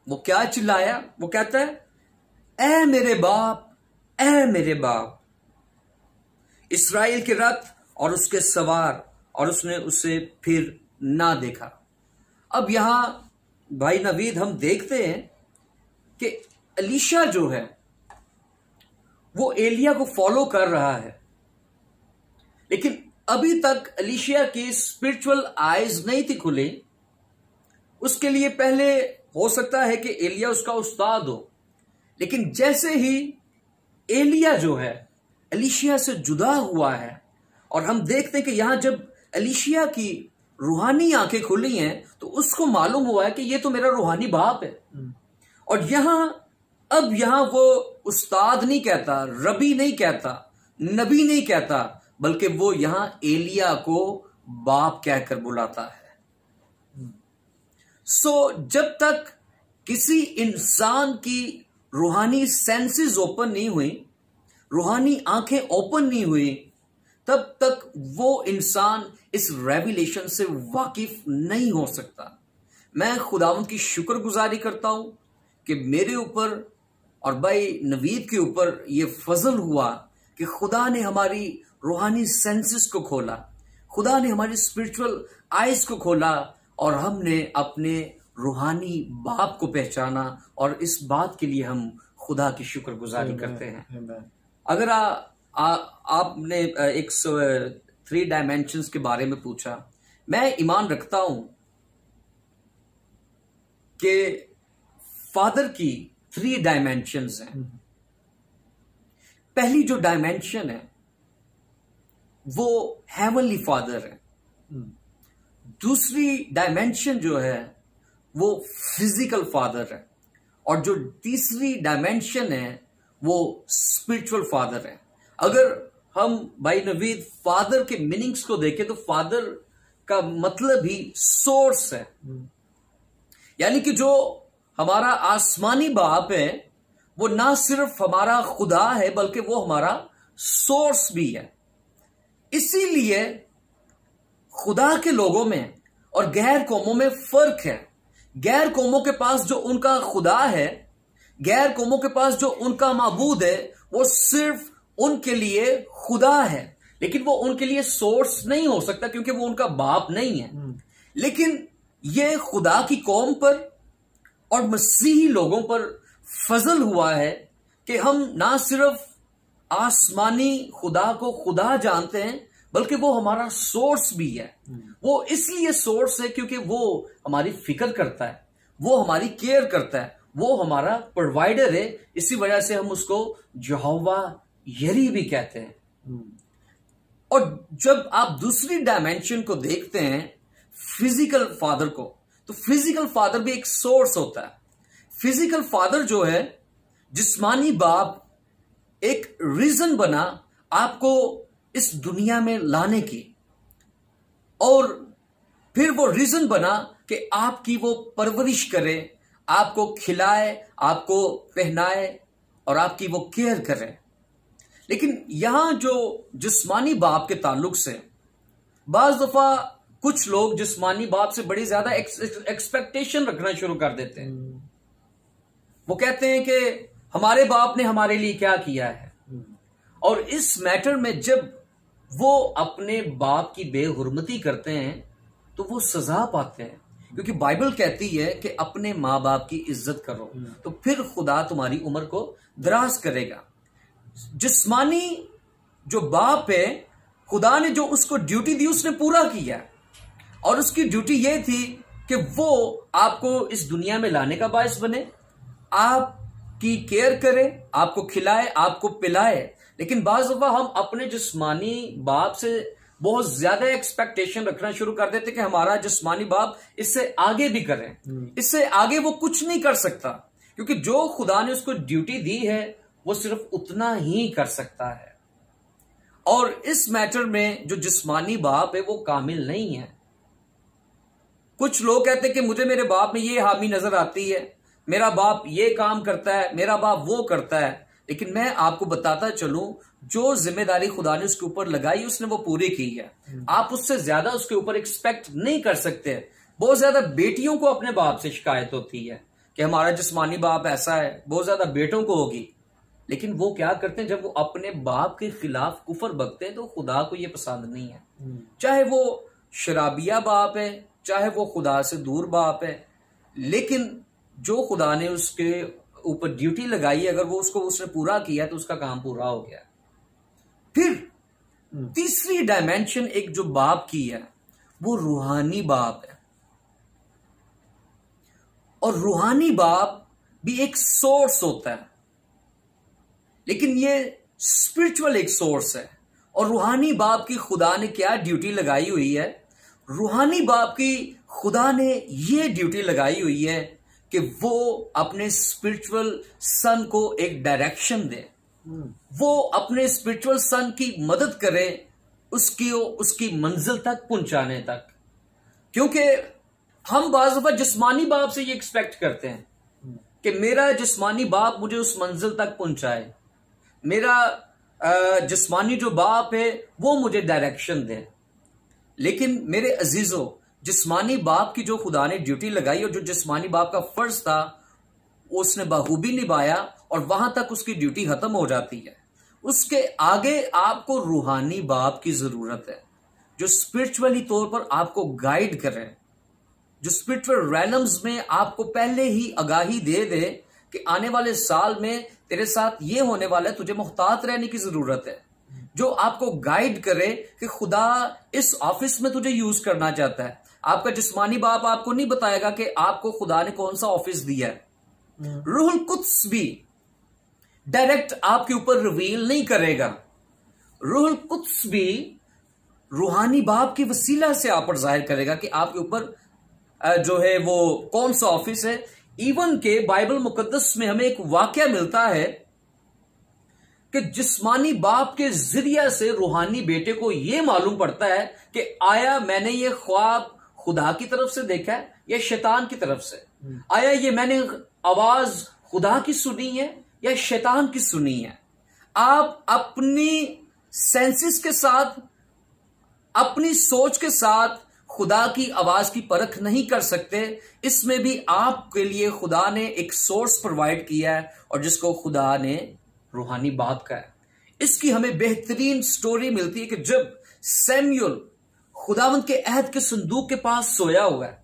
वो क्या चिल्लाया? वो कहता है, ऐ मेरे बाप, ऐ मेरे बाप, इस्राएल के रथ और उसके सवार, और उसने उसे फिर ना देखा। अब यहां भाई नवीद हम देखते हैं कि अलीशा जो है वो एलिया को फॉलो कर रहा है, लेकिन अभी तक अलीशिया की स्पिरिचुअल आईज नहीं थी खुली। उसके लिए पहले हो सकता है कि एलिया उसका उस्ताद हो, लेकिन जैसे ही एलिया जो है अलीशिया से जुदा हुआ है, और हम देखते हैं कि यहां जब अलीशिया की रूहानी आंखें खुली हैं तो उसको मालूम हुआ है कि ये तो मेरा रूहानी बाप है। और अब यहां वो उस्ताद नहीं कहता, रबी नहीं कहता, नबी नहीं कहता, बल्कि वो यहां एलिया को बाप कहकर बुलाता है। जब तक किसी इंसान की रूहानी सेंसेस ओपन नहीं हुई, रूहानी आंखें ओपन नहीं हुई, तब तक वो इंसान इस रेवलेशन से वाकिफ नहीं हो सकता। मैं खुदावंद की शुक्रगुजारी करता हूं कि मेरे ऊपर और भाई नवीद के ऊपर ये फजल हुआ कि खुदा ने हमारी रूहानी सेंसेस को खोला, खुदा ने हमारी स्पिरिचुअल आइज को खोला, और हमने अपने रूहानी बाप को पहचाना, और इस बात के लिए हम खुदा की शुक्रगुजारी करते हैं। अगर आपने 3 डायमेंशंस के बारे में पूछा। मैं ईमान रखता हूं कि फादर की 3 डायमेंशंस हैं। पहली जो डायमेंशन है वो हेवनली फादर है। दूसरी डायमेंशन जो है वो फिजिकल फादर है, और जो तीसरी डायमेंशन है वो स्पिरिचुअल फादर है। अगर हम भाई नवीद फादर के मीनिंग्स को देखें तो फादर का मतलब ही सोर्स है, यानी कि जो हमारा आसमानी बाप है वो ना सिर्फ हमारा खुदा है बल्कि वो हमारा सोर्स भी है। इसीलिए खुदा के लोगों में और गैर कौमों में फर्क है। गैर कौमों के पास जो उनका खुदा है, गैर कौमों के पास जो उनका माबूद है, वो सिर्फ उनके लिए खुदा है, लेकिन वो उनके लिए सोर्स नहीं हो सकता क्योंकि वो उनका बाप नहीं है। लेकिन ये खुदा की कौम पर और मसीही लोगों पर फजल हुआ है कि हम ना सिर्फ आसमानी खुदा को खुदा जानते हैं बल्कि वो हमारा सोर्स भी है। वो इसलिए सोर्स है क्योंकि वो हमारी फिक्र करता है, वो हमारी केयर करता है, वो हमारा प्रोवाइडर है। इसी वजह से हम उसको यहोवा यरी भी कहते हैं। और जब आप दूसरी डायमेंशन को देखते हैं, फिजिकल फादर को, तो फिजिकल फादर भी एक सोर्स होता है। फिजिकल फादर जो है, जिस्मानी बाप, एक रीजन बना आपको इस दुनिया में लाने की, और फिर वो रीजन बना कि आपकी वो परवरिश करे, आपको खिलाए, आपको पहनाए और आपकी वो केयर करे। लेकिन यहां जो जिस्मानी बाप के ताल्लुक से बाज दफा कुछ लोग जिस्मानी बाप से बड़ी ज्यादा एक्सपेक्टेशन रखना शुरू कर देते हैं। वो कहते हैं कि हमारे बाप ने हमारे लिए क्या किया है, और इस मैटर में जब वो अपने बाप की बेहुरमती करते हैं तो वो सजा पाते हैं, क्योंकि बाइबल कहती है कि अपने माँ बाप की इज्जत करो तो फिर खुदा तुम्हारी उम्र को दराज करेगा। जिस्मानी जो बाप है, खुदा ने जो उसको ड्यूटी दी उसने पूरा किया, और उसकी ड्यूटी ये थी कि वो आपको इस दुनिया में लाने का बायस बने, आपकी केयर करे, आपको खिलाए, आपको पिलाए। लेकिन बाज़ दफा हम अपने जिस्मानी बाप से बहुत ज्यादा एक्सपेक्टेशन रखना शुरू कर देते कि हमारा जिस्मानी बाप इससे आगे भी करे, इससे आगे वो कुछ नहीं कर सकता, क्योंकि जो खुदा ने उसको ड्यूटी दी है वो सिर्फ उतना ही कर सकता है। और इस मैटर में जो जिस्मानी बाप है वो कामिल नहीं है। कुछ लोग कहते हैं कि मुझे मेरे बाप में ये हामी नजर आती है, मेरा बाप ये काम करता है, मेरा बाप वो करता है। लेकिन मैं आपको बताता चलूं, जो जिम्मेदारी खुदा ने उसके ऊपर लगाई उसने वो पूरी की है। आप उससे ज्यादा उसके ऊपर एक्सपेक्ट नहीं कर सकते। बहुत ज्यादा बेटियों को अपने बाप से शिकायत होती है कि हमारा जिस्मानी बाप ऐसा है, बहुत ज्यादा बेटों को होगी। लेकिन वो क्या करते हैं, जब वो अपने बाप के खिलाफ कुफर बकते हैं तो खुदा को ये पसंद नहीं है। चाहे वो शराबिया बाप है, चाहे वो खुदा से दूर बाप है, लेकिन जो खुदा ने उसके ऊपर ड्यूटी लगाई, अगर वो उसने पूरा किया तो उसका काम पूरा हो गया। फिर तीसरी डायमेंशन एक जो बाप की है वो रूहानी बाप है, और रूहानी बाप भी एक सोर्स होता है, लेकिन ये स्पिरिचुअल एक सोर्स है। और रूहानी बाप की खुदा ने क्या ड्यूटी लगाई हुई है? रूहानी बाप की खुदा ने ये ड्यूटी लगाई हुई है कि वो अपने स्पिरिचुअल सन को एक डायरेक्शन दे, वो अपने स्पिरिचुअल सन की मदद करे उसकी मंजिल तक पहुंचाने तक। क्योंकि हम बाज़ दफा जिस्मानी बाप से ये एक्सपेक्ट करते हैं कि मेरा जिस्मानी बाप मुझे उस मंजिल तक पहुंचाए, मेरा जिस्मानी जो बाप है वो मुझे डायरेक्शन दे। लेकिन मेरे अजीजों, जिस्मानी बाप की जो खुदा ने ड्यूटी लगाई और जो जिस्मानी बाप का फर्ज था उसने बखूबी निभाया, और वहां तक उसकी ड्यूटी खत्म हो जाती है। उसके आगे आपको रूहानी बाप की जरूरत है, जो स्पिरिचुअली तौर पर आपको गाइड करे, जो स्पिरिचुअल रैलम्स में आपको पहले ही आगाही दे दे कि आने वाले साल में तेरे साथ ये होने वाला है, तुझे मुहतात रहने की जरूरत है। जो आपको गाइड करे कि खुदा इस ऑफिस में तुझे यूज करना चाहता है। आपका जिस्मानी बाप आपको नहीं बताएगा कि आपको खुदा ने कौन सा ऑफिस दिया है। रूहुल कुद्स भी डायरेक्ट आपके ऊपर रिवील नहीं करेगा। रूहुल कुद्स भी रूहानी बाप की वसीला से आप पर जाहिर करेगा कि आपके ऊपर जो है वो कौन सा ऑफिस है। इवन के बाइबल मुकद्दस में हमें एक वाकया मिलता है कि जिस्मानी बाप के जरिए से रूहानी बेटे को यह मालूम पड़ता है कि आया मैंने ये ख्वाब खुदा की तरफ से देखा है या शैतान की तरफ से, आया ये मैंने आवाज खुदा की सुनी है या शैतान की सुनी है। आप अपनी सेंसेस के साथ, अपनी सोच के साथ खुदा की आवाज की परख नहीं कर सकते। इसमें भी आपके लिए खुदा ने एक सोर्स प्रोवाइड किया है और जिसको खुदा ने रूहानी बाप का है। इसकी हमें बेहतरीन स्टोरी मिलती है कि जब सैमुअल खुदावंद के अहद के संदूक के पास सोया हुआ है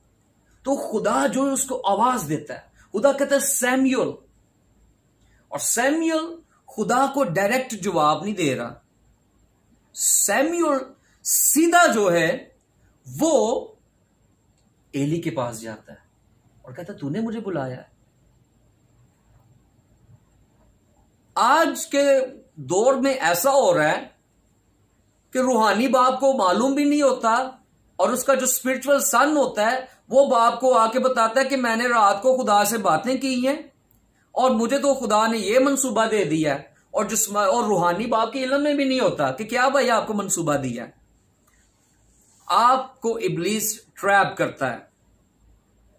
तो खुदा जो है उसको आवाज देता है। खुदा कहता है सैमुअल, और सैमुअल खुदा को डायरेक्ट जवाब नहीं दे रहा। सैमुअल सीधा जो है वो एली के पास जाता है और कहता है तूने मुझे बुलाया है। आज के दौर में ऐसा हो रहा है कि रूहानी बाप को मालूम भी नहीं होता और उसका जो स्पिरिचुअल सन होता है वो बाप को आके बताता है कि मैंने रात को खुदा से बातें की हैं और मुझे तो खुदा ने ये मंसूबा दे दिया है, और रूहानी बाप के इल्म में भी नहीं होता कि क्या भाई आपको मंसूबा दिया है। आपको इब्लीस ट्रैप करता है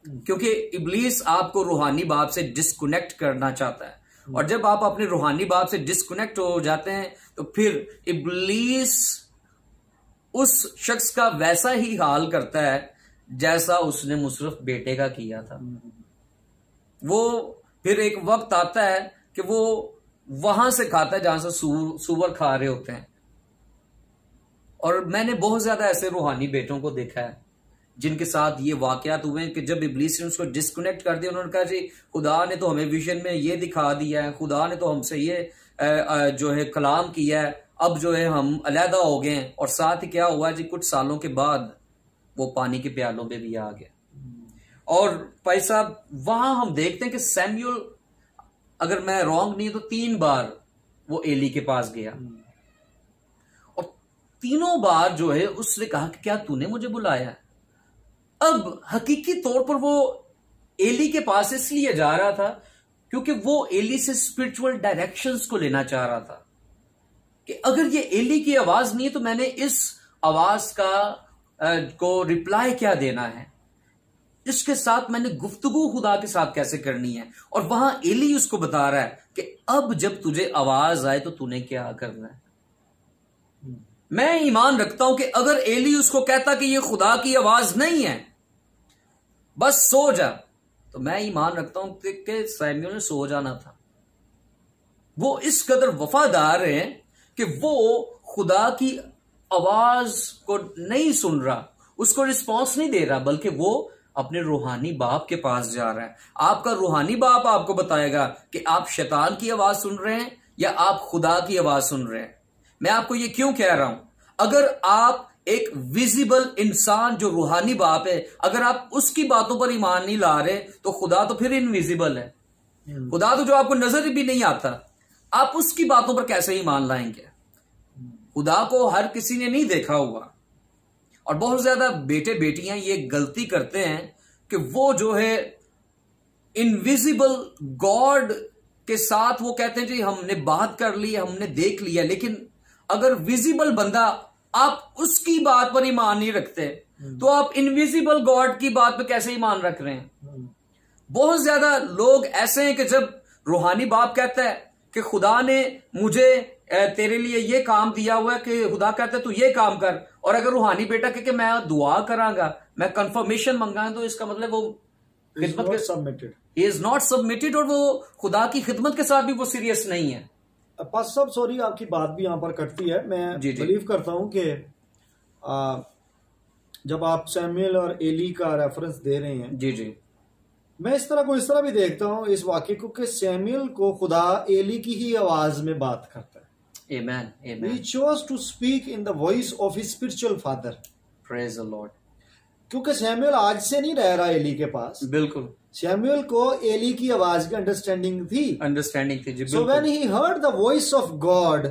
क्योंकि इब्लीस आपको रूहानी बाप से डिस्कनेक्ट करना चाहता है, और जब आप अपने रूहानी बाप से डिस्कनेक्ट हो जाते हैं तो फिर इब्लीस उस शख्स का वैसा ही हाल करता है जैसा उसने मुशर्रफ बेटे का किया था। वो फिर एक वक्त आता है कि वो वहां से खाता है जहां से सूअर खा रहे होते हैं। और मैंने बहुत ज्यादा ऐसे रूहानी बेटों को देखा है जिनके साथ ये वाकयात हुए हैं कि जब इब्लीस ने उसको डिस्कनेक्ट कर दिया, उन्होंने कहा जी खुदा ने तो हमें विजन में ये दिखा दिया है, खुदा ने तो हमसे ये जो है कलाम किया है, अब जो है हम अलहदा हो गए हैं। और साथ ही क्या हुआ जी, कुछ सालों के बाद वो पानी के प्यालों पे भी आ गया। और भाई साहब वहां हम देखते हैं कि सैमुअल, अगर मैं रॉन्ग नहीं तो 3 बार वो एली के पास गया और तीनों बार जो है उसने कहा कि क्या तूने मुझे बुलाया है। अब हकीकी तौर पर वो एली के पास इसलिए जा रहा था क्योंकि वो एली से स्पिरिचुअल डायरेक्शंस को लेना चाह रहा था कि अगर ये एली की आवाज नहीं है तो मैंने इस आवाज को रिप्लाई क्या देना है, इसके साथ मैंने गुफ्तगू खुदा के साथ कैसे करनी है। और वहां एली उसको बता रहा है कि अब जब तुझे आवाज आए तो तूने क्या करना है। मैं ईमान रखता हूं कि अगर एली उसको कहता कि ये खुदा की आवाज नहीं है, बस सो जा, तो मैं ईमान रखता हूं कि सैमुअल ने सो जाना था। वो इस कदर वफादार हैं कि वो खुदा की आवाज को नहीं सुन रहा, उसको रिस्पॉन्स नहीं दे रहा, बल्कि वो अपने रूहानी बाप के पास जा रहा है। आपका रूहानी बाप आपको बताएगा कि आप शैतान की आवाज सुन रहे हैं या आप खुदा की आवाज सुन रहे हैं। मैं आपको ये क्यों कह रहा हूं, अगर आप एक विजिबल इंसान जो रूहानी बाप है, अगर आप उसकी बातों पर ईमान नहीं ला रहे तो खुदा तो फिर इनविजिबल है। खुदा तो जो आपको नजर भी नहीं आता, आप उसकी बातों पर कैसे ईमान लाएंगे। खुदा को हर किसी ने नहीं देखा हुआ। और बहुत ज्यादा बेटे बेटियां ये गलती करते हैं कि वो जो है इनविजिबल गॉड के साथ वो कहते हैं जी हमने बात कर ली, हमने देख लिया, लेकिन अगर विजिबल बंदा आप उसकी बात पर ईमान नहीं रखते तो आप इनविजिबल गॉड की बात पर कैसे ईमान रख रहे हैं। बहुत ज्यादा लोग ऐसे हैं कि जब रूहानी बाप कहता है कि खुदा ने मुझे तेरे लिए ये काम दिया हुआ है, कि खुदा कहता है तू ये काम कर, और अगर रूहानी बेटा कहे कि मैं दुआ करांगा, मैं कंफर्मेशन मंगाऊं, तो इसका मतलब वो खिदमत के submitted, he is not submitted, और वो खुदा की खिदमत के साथ भी वो सीरियस नहीं है। पास साहब सॉरी आपकी बात भी यहां पर कटती है। मैं बिलीव करता हूं कि जब आप सैमुअल और एली का रेफरेंस दे रहे हैं, जी जी, मैं इस तरह भी देखता हूं इस वाक्य को कि सैमुअल को खुदा एली की ही आवाज में बात करता है। Amen. He Amen. chose to speak in the voice of his spiritual father. Praise the Lord. क्योंकि सैमुअल आज से नहीं रह रहा एली के पास. बिल्कुल. सैमुअल को एली की आवाज की अंडरस्टैंडिंग थी. So when he heard the voice of God,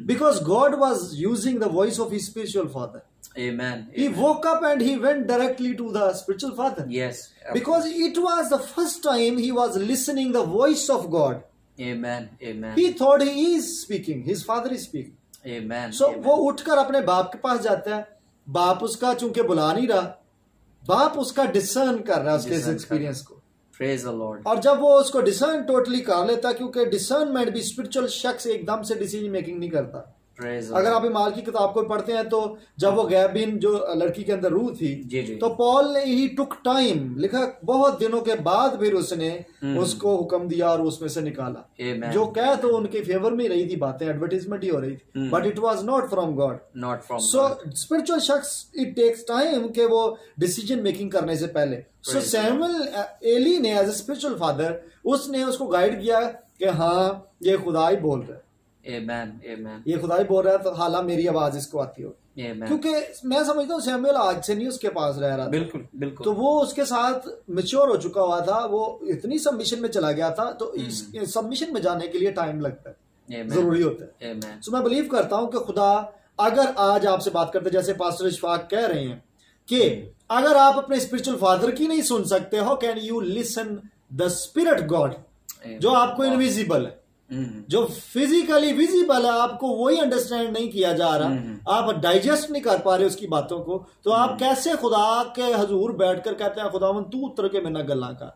because God was using the voice of his spiritual father. Amen. He woke up and he went directly to the spiritual father. Yes. Because it was the first time he was listening the voice of God. Amen. Amen. He thought he is speaking. His father is speaking. Amen. So वो उठकर अपने बाप के पास जाता है. बाप उसका चूंकि बुला नहीं रहा, बाप उसका डिसर्न कर रहा है उसके इस एक्सपीरियंस को. Praise the Lord. और जब वो उसको डिसर्न टोटली कर लेता, क्योंकि डिसर्नमेंट भी स्पिरिचुअल शख्स एकदम से डिसीजन मेकिंग नहीं करता. अगर आप इमाल की किताब को पढ़ते हैं तो जब वो गैबिन जो लड़की के अंदर रूह थी, तो पॉल ने ही टुक टाइम लिखा, बहुत दिनों के बाद फिर उसने उसको हुक्म दिया और उसमें से निकाला. जो कह तो उनके फेवर में रही थी बातें, एडवर्टीजमेंट ही हो रही थी, but it was not from God. So spiritual शख्स इट टेक्स टाइम कि वो डिसीजन मेकिंग करने से पहले. सो सैमुअल एली ने एज ए स्पिरिचुअल फादर उसने उसको गाइड किया कि हाँ ये खुदा ही बोल रहा है. Amen. Amen. ये खुदा ही बोल रहा है, तो हाला मेरी आवाज इसको आती होगी. क्योंकि मैं समझता हूँ सैमुअल आज से नहीं उसके पास रह रहा था. बिल्कुल बिल्कुल. तो वो उसके साथ मैच्योर हो चुका हुआ था, वो इतनी सबमिशन में चला गया था. तो इस सबमिशन में जाने के लिए टाइम लगता है, जरूरी होता है. तो मैं बिलीव करता हूँ कि खुदा अगर आज आपसे बात करते, जैसे पास्टर इशफाक कह रहे हैं कि अगर आप अपने स्पिरिचुअल फादर की नहीं सुन सकते, how can you listen the spirit God जो आपको इनविजिबल है, जो फिजिकली विजिबल है, आपको वही अंडरस्टैंड नहीं किया जा रहा, आप डाइजेस्ट नहीं कर पा रहे उसकी बातों को, तो आप कैसे खुदा के हजूर बैठकर कहते हैं खुदावन तू उतर के मेरे गल्ला का?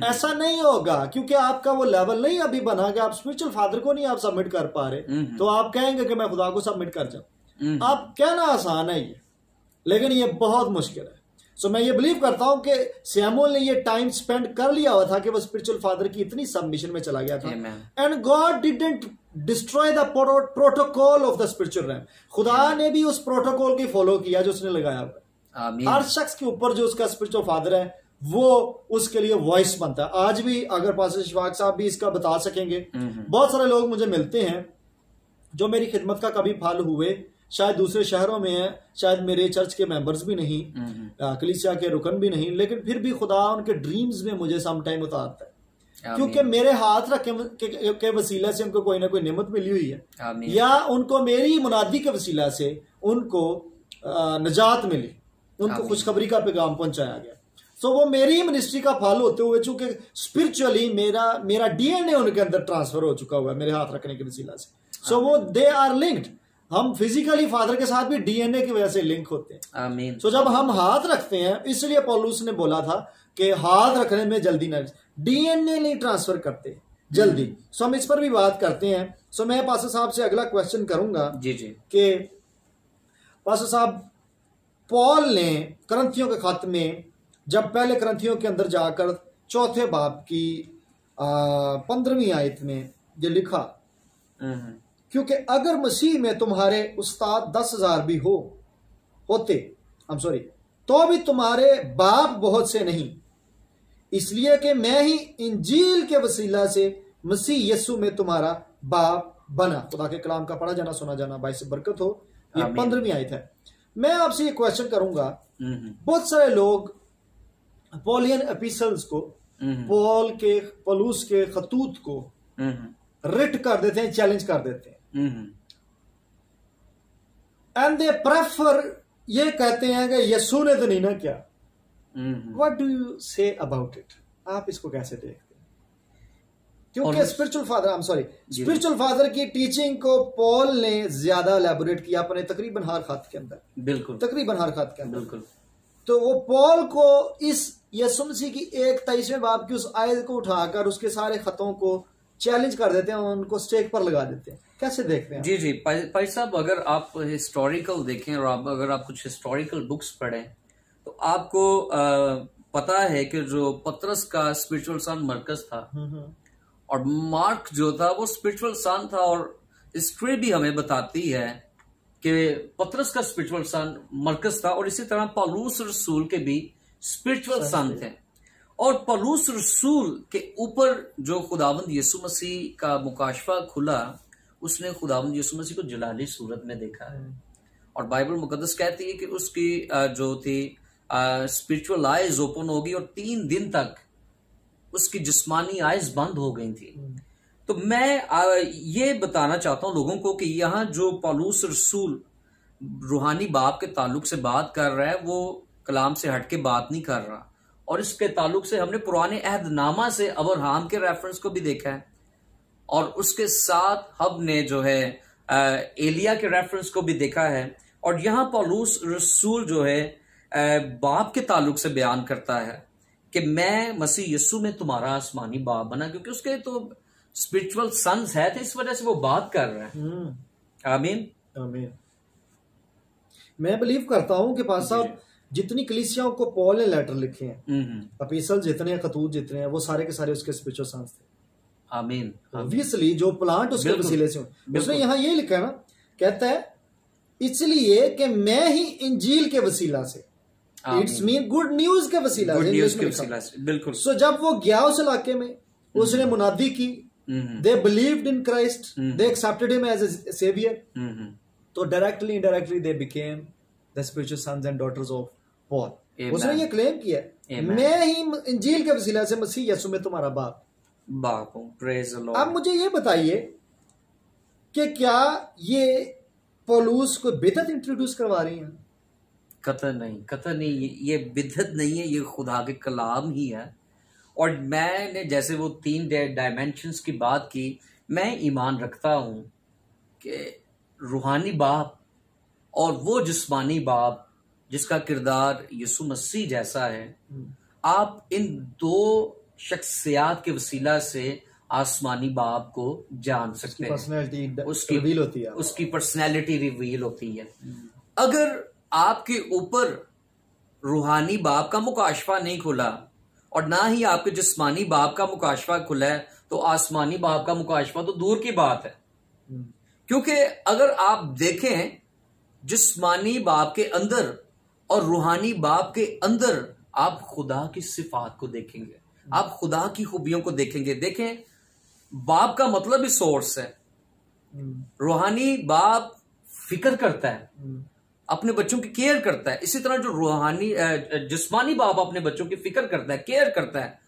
ऐसा नहीं होगा, क्योंकि आपका वो लेवल नहीं अभी बना कि आप स्पिरिचुअल फादर को नहीं आप सबमिट कर पा रहे. तो आप कहेंगे कि मैं खुदा को सबमिट कर जाऊं. आप कहना आसान है ये, लेकिन ये बहुत मुश्किल है. सो मैं ये बिलीव करता हूं कि सैमुअल ने ये टाइम स्पेंड कर लिया हुआ था कि वो स्पिरिचुअल फादर की इतनी सबमिशन में चला गया था. And God didn't destroy the protocol of the spiritual RAM. खुदा ने भी उस प्रोटोकॉल की फॉलो किया जो उसने लगाया हुआ. हर शख्स के ऊपर जो उसका स्पिरिचुअल फादर है वो उसके लिए वॉइस बनता है. आज भी अगर पास्टर इशफाक साहब भी इसका बता सकेंगे, बहुत सारे लोग मुझे मिलते हैं जो मेरी खिदमत का कभी फल हुए, शायद दूसरे शहरों में है, शायद मेरे चर्च के मेंबर्स भी नहीं, कलीसिया के रुकन भी नहीं, लेकिन फिर भी खुदा उनके ड्रीम्स में मुझे सम टाइम उतारता है, क्योंकि मेरे हाथ रखे के वसीला से उनको कोई ना कोई नेमत मिली हुई है, या उनको मेरी मुनादी के वसीला से उनको निजात मिली, उनको खुशखबरी का पैगाम पहुंचाया गया. तो वो मेरी मिनिस्ट्री का फल होते हुए, चूंकि स्पिरिचुअली मेरा डीएनए उनके अंदर ट्रांसफर हो चुका हुआ है मेरे हाथ रखने के वसीला से. सो वो दे आर लिंक्ड. हम फिजिकली फादर के साथ भी डीएनए की वजह से लिंक होते हैं. आमीन. तो जब हम हाथ रखते हैं, इसलिए पौलुस ने बोला था कि हाथ रखने में जल्दी न, डीएनए नहीं ट्रांसफर करते जल्दी. सो हम इस पर भी बात करते हैं. सो मैं पास्टर साहब से अगला क्वेश्चन करूंगा कि पास्टर साहब, पॉल ने करंथियों के खत में जब पहले करंथियों के अंदर जाकर चौथे बाब की 15वीं आयत में ये लिखा, क्योंकि अगर मसीह में तुम्हारे उस्ताद 10,000 भी होते तो भी तुम्हारे बाप बहुत से नहीं, इसलिए कि मैं ही इंजील के वसीला से मसीह यीशु में तुम्हारा बाप बना. खुदा के कलाम का पढ़ा जाना सुना जाना बाइस बरकत हो. ये 15वीं आयत है. मैं आपसे ये क्वेश्चन करूंगा, बहुत सारे लोग पॉलियन एपिसल्स को, पौलुस के खतूत को रिट कर देते हैं, चैलेंज कर देते हैं, एंड दे प्रेफर, ये कहते हैं कि यीशु ने तो नहीं ना क्या. What do you say about it? आप इसको कैसे देखते हैं? क्योंकि स्पिरिचुअल फादर की टीचिंग को पॉल ने ज्यादा एलैबोरेट किया अपने तकरीबन हर खत के अंदर. बिल्कुल, तकरीबन हर खत के अंदर. बिल्कुल. तो वो पॉल को इस यीशु मसीह की 23वें बाब की उस आयत को उठाकर उसके सारे खतों को चैलेंज कर देते हैं, उनको स्टेक पर लगा देते हैं. कैसे देखते हैं? जी भाई साहब, अगर आप हिस्टोरिकल देखें और अगर आप कुछ हिस्टोरिकल बुक्स पढ़ें तो आपको पता है कि जो पतरस का स्पिरिचुअल सन मरकज था और मार्क जो था वो स्पिरिचुअल सन था, और हिस्ट्री भी हमें बताती है कि पतरस का स्पिरिचुअल सन मरकज था, और इसी तरह पौलुस रसूल के भी स्पिरिचुअल सन थे. और पौलुस रसूल के ऊपर जो खुदावंद यीशु मसीह का मुकाशफा खुला उसने खुदावंद यीशु मसीह को जलाली सूरत में देखा है। और बाइबल मुकद्दस कहती है कि उसकी जो थी स्पिरिचुअल आइज ओपन होगी और 3 दिन तक उसकी जिस्मानी आइज बंद हो गई थी। तो मैं ये बताना चाहता हूं लोगों को कि यहाँ जो पौलुस रसूल रूहानी बाप के ताल्लुक से बात कर रहा है वो कलाम से हटके बात नहीं कर रहा। और इसके ताल्लुक से हमने पुराने अहदनामा से अब्राहम के रेफरेंस को भी देखा है और उसके साथ हमने जो है एलिया के रेफरेंस को भी देखा है। और यहाँ पौलुस रसूल जो है बाप के ताल्लुक से बयान करता है कि मैं मसीह यीशु में तुम्हारा आसमानी बाप बना, क्योंकि उसके तो स्पिरिचुअल सन्स है, तो इस वजह से वो बात कर रहा है। आमीन आमीन। मैं बिलीव करता हूं कि पास साहब जितनी कलीसियाओं को पॉल ने लेटर लिखे हैं, एपिसल जितने खतूत जितने हैं, वो सारे के सारे उसके स्पिरिचुअल सन्स थे। आमीन। ऑब्वियसली जो प्लांट उसके वसीले से, उसने यहाँ ये लिखा है ना, कहता है इसलिए कि मैं ही इंजील के वसीला से, इट्स मीन गुड न्यूज के वसीला से, बिल्कुल। सो जब वो गया उस इलाके में, उसने मुनादी की, they believed in Christ, they accepted him as a saviour, तो directly indirectly they became the spiritual sons and daughters of Paul. उसने ये क्लेम किया मैं ही इंजील के वसीला से मसीह यीशु में तुम्हारा बाप हूं। Praise the Lord. अब मुझे ये बताइए कि क्या ये पौलुस को बिदअत इंट्रोड्यूस करवा रही हैं? कतई नहीं, ये बिदअत नहीं है, ये खुदा के कलाम ही है। और मैंने जैसे वो 3 डायमेंशंस की बात की, मैं ईमान रखता हूं कि रूहानी बाप और वो जिस्मानी बाप जिसका किरदार यीशु मसीह जैसा है, आप इन 2 शख्सियात के वसीला से आसमानी बाप को जान सकते हैं। उसकी पर्सनैलिटी रिवील होती है। अगर आपके ऊपर रूहानी बाप का मुकाशफा नहीं खुला और ना ही आपके जिस्मानी बाप का मुकाशफा खुला है, तो आसमानी बाप का मुकाशफा तो दूर की बात है। क्योंकि अगर आप देखें जिस्मानी बाप के अंदर और रूहानी बाप के अंदर, आप खुदा की सिफात को देखेंगे, आप खुदा की खूबियों को देखेंगे। देखें, बाप का मतलब ही सोर्स है। रूहानी बाप फिक्र करता है, अपने बच्चों की केयर करता है। इसी तरह जो रूहानी जिस्मानी बाप अपने बच्चों की फिक्र करता है, केयर करता है,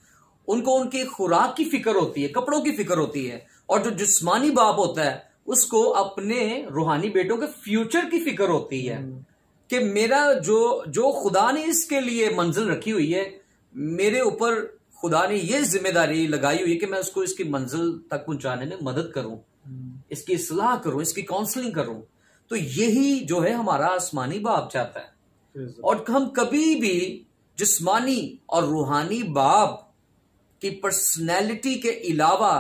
उनको उनकी खुराक की फिक्र होती है, कपड़ों की फिक्र होती है। और जो जिस्मानी बाप होता है उसको अपने रूहानी बेटों के फ्यूचर की फिक्र होती है कि मेरा जो खुदा ने इसके लिए मंजिल रखी हुई है, मेरे ऊपर खुदा ने ये जिम्मेदारी लगाई हुई है कि मैं उसको इसकी मंजिल तक पहुंचाने में मदद करूं, इसकी सलाह करूं, इसकी काउंसलिंग करूं। तो यही जो है हमारा आसमानी बाप चाहता है। और हम कभी भी जिस्मानी और रूहानी बाप की पर्सनैलिटी के अलावा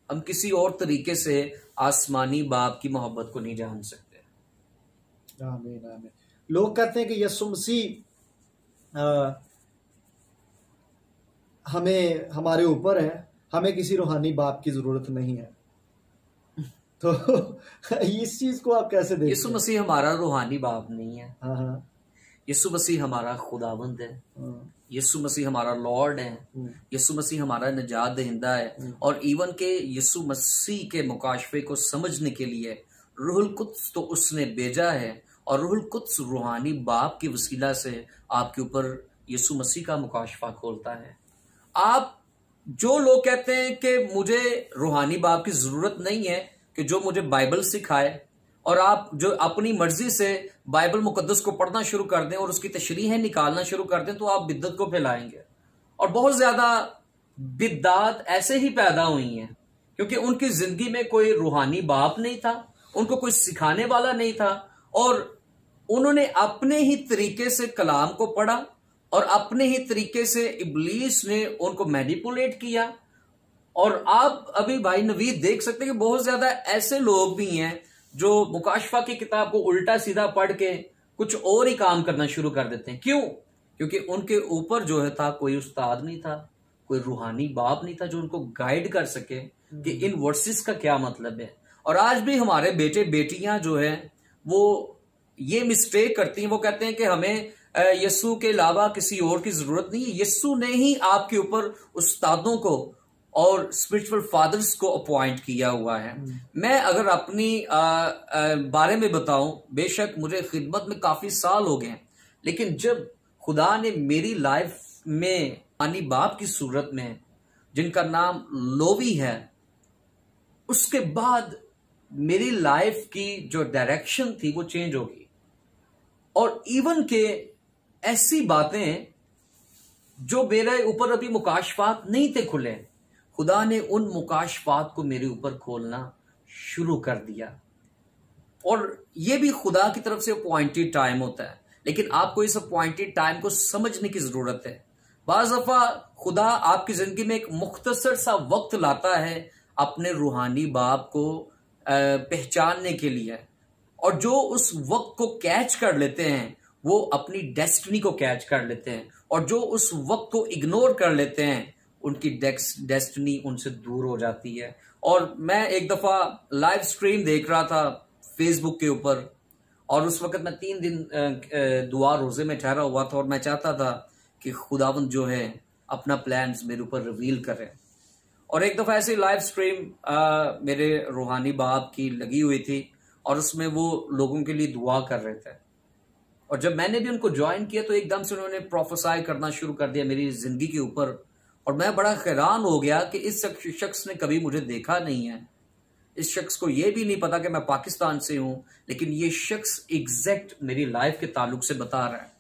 हम किसी और तरीके से आसमानी बाप की मोहब्बत को नहीं जान सकते। आमीन आमीन। लोग कहते हैं कि यीशु मसीह हमें हमारे ऊपर है, हमें किसी रूहानी बाप की जरूरत नहीं है। तो इस चीज को आप कैसे देखते हैं? यीशु मसीह हमारा रूहानी बाप नहीं है। हाँ। यीशु मसीह हमारा खुदावंद है। यीशु मसीह हमारा लॉर्ड है। यीशु मसीह हमारा निजात दहिंदा है। और इवन के यीशु मसीह के मुकाशफे को समझने के लिए रूहुल कुद्स तो उसने भेजा है, और रूहुल कुद्स रूहानी बाप के वसीला से आपके ऊपर यीशु मसीह का मुकाशफा खोलता है। आप जो लोग कहते हैं कि मुझे रूहानी बाप की जरूरत नहीं है, कि जो मुझे बाइबल सिखाए, और आप जो अपनी मर्जी से बाइबल मुकद्दस को पढ़ना शुरू कर दें और उसकी तशरीहें निकालना शुरू कर दें, तो आप बिद्दत को फैलाएंगे। और बहुत ज्यादा बिद्दात ऐसे ही पैदा हुई हैं क्योंकि उनकी जिंदगी में कोई रूहानी बाप नहीं था, उनको कोई सिखाने वाला नहीं था, और उन्होंने अपने ही तरीके से कलाम को पढ़ा और अपने ही तरीके से इब्लीस ने उनको मैनिपुलेट किया। और आप अभी भाई नवीद देख सकते हैं कि बहुत ज्यादा ऐसे लोग भी हैं जो मुकाशफा की किताब को उल्टा सीधा पढ़ के कुछ और ही काम करना शुरू कर देते हैं। क्यों? क्योंकि उनके ऊपर जो है था कोई उस्ताद नहीं था, कोई रूहानी बाप नहीं था जो उनको गाइड कर सके कि इन वर्सेस का क्या मतलब है। और आज भी हमारे बेटे बेटियां जो है वो ये मिस्टेक करती हैं, वो कहते हैं कि हमें यीशु के अलावा किसी और की जरूरत नहीं है। यीशु ने ही आपके ऊपर उस्तादों को और स्पिरिचुअल फादर्स को अपॉइंट किया हुआ है। मैं अगर अपनी बारे में बताऊं, बेशक मुझे खिदमत में काफी साल हो गए हैं, लेकिन जब खुदा ने मेरी लाइफ में यानी बाप की सूरत में, जिनका नाम लोवी है, उसके बाद मेरी लाइफ की जो डायरेक्शन थी वो चेंज हो गई। और इवन के ऐसी बातें जो मेरे ऊपर अभी मुकाशफात नहीं थे खुले, खुदा ने उन मुकाशफात को मेरे ऊपर खोलना शुरू कर दिया। और ये भी खुदा की तरफ से अपॉइंटेड टाइम होता है, लेकिन आपको इस अपॉइंटेड टाइम को समझने की जरूरत है। बाज़ दफा खुदा आपकी जिंदगी में एक मुख्तसर सा वक्त लाता है अपने रूहानी बाप को पहचानने के लिए, और जो उस वक्त को कैच कर लेते हैं वो अपनी डेस्टिनी को कैच कर लेते हैं, और जो उस वक्त को इग्नोर कर लेते हैं उनकी डेस्टिनी उनसे दूर हो जाती है। और मैं एक दफा लाइव स्ट्रीम देख रहा था फेसबुक के ऊपर, और उस वक्त मैं 3 दिन दुआ रोजे में ठहरा हुआ था, और मैं चाहता था कि खुदावंद जो है अपना प्लान्स मेरे ऊपर रिवील करे। और एक दफा ऐसे लाइव स्ट्रीम मेरे रूहानी बाप की लगी हुई थी, और उसमें वो लोगों के लिए दुआ कर रहे थे। और जब मैंने भी उनको ज्वाइन किया तो एकदम से उन्होंने प्रोफेसाई करना शुरू कर दिया मेरी जिंदगी के ऊपर, और मैं बड़ा हैरान हो गया कि इस शख्स ने कभी मुझे देखा नहीं है। इस शख्स को यह भी नहीं पता कि मैं पाकिस्तान से हूं, लेकिन ये शख्स एग्जैक्ट मेरी लाइफ के ताल्लुक से बता रहा है।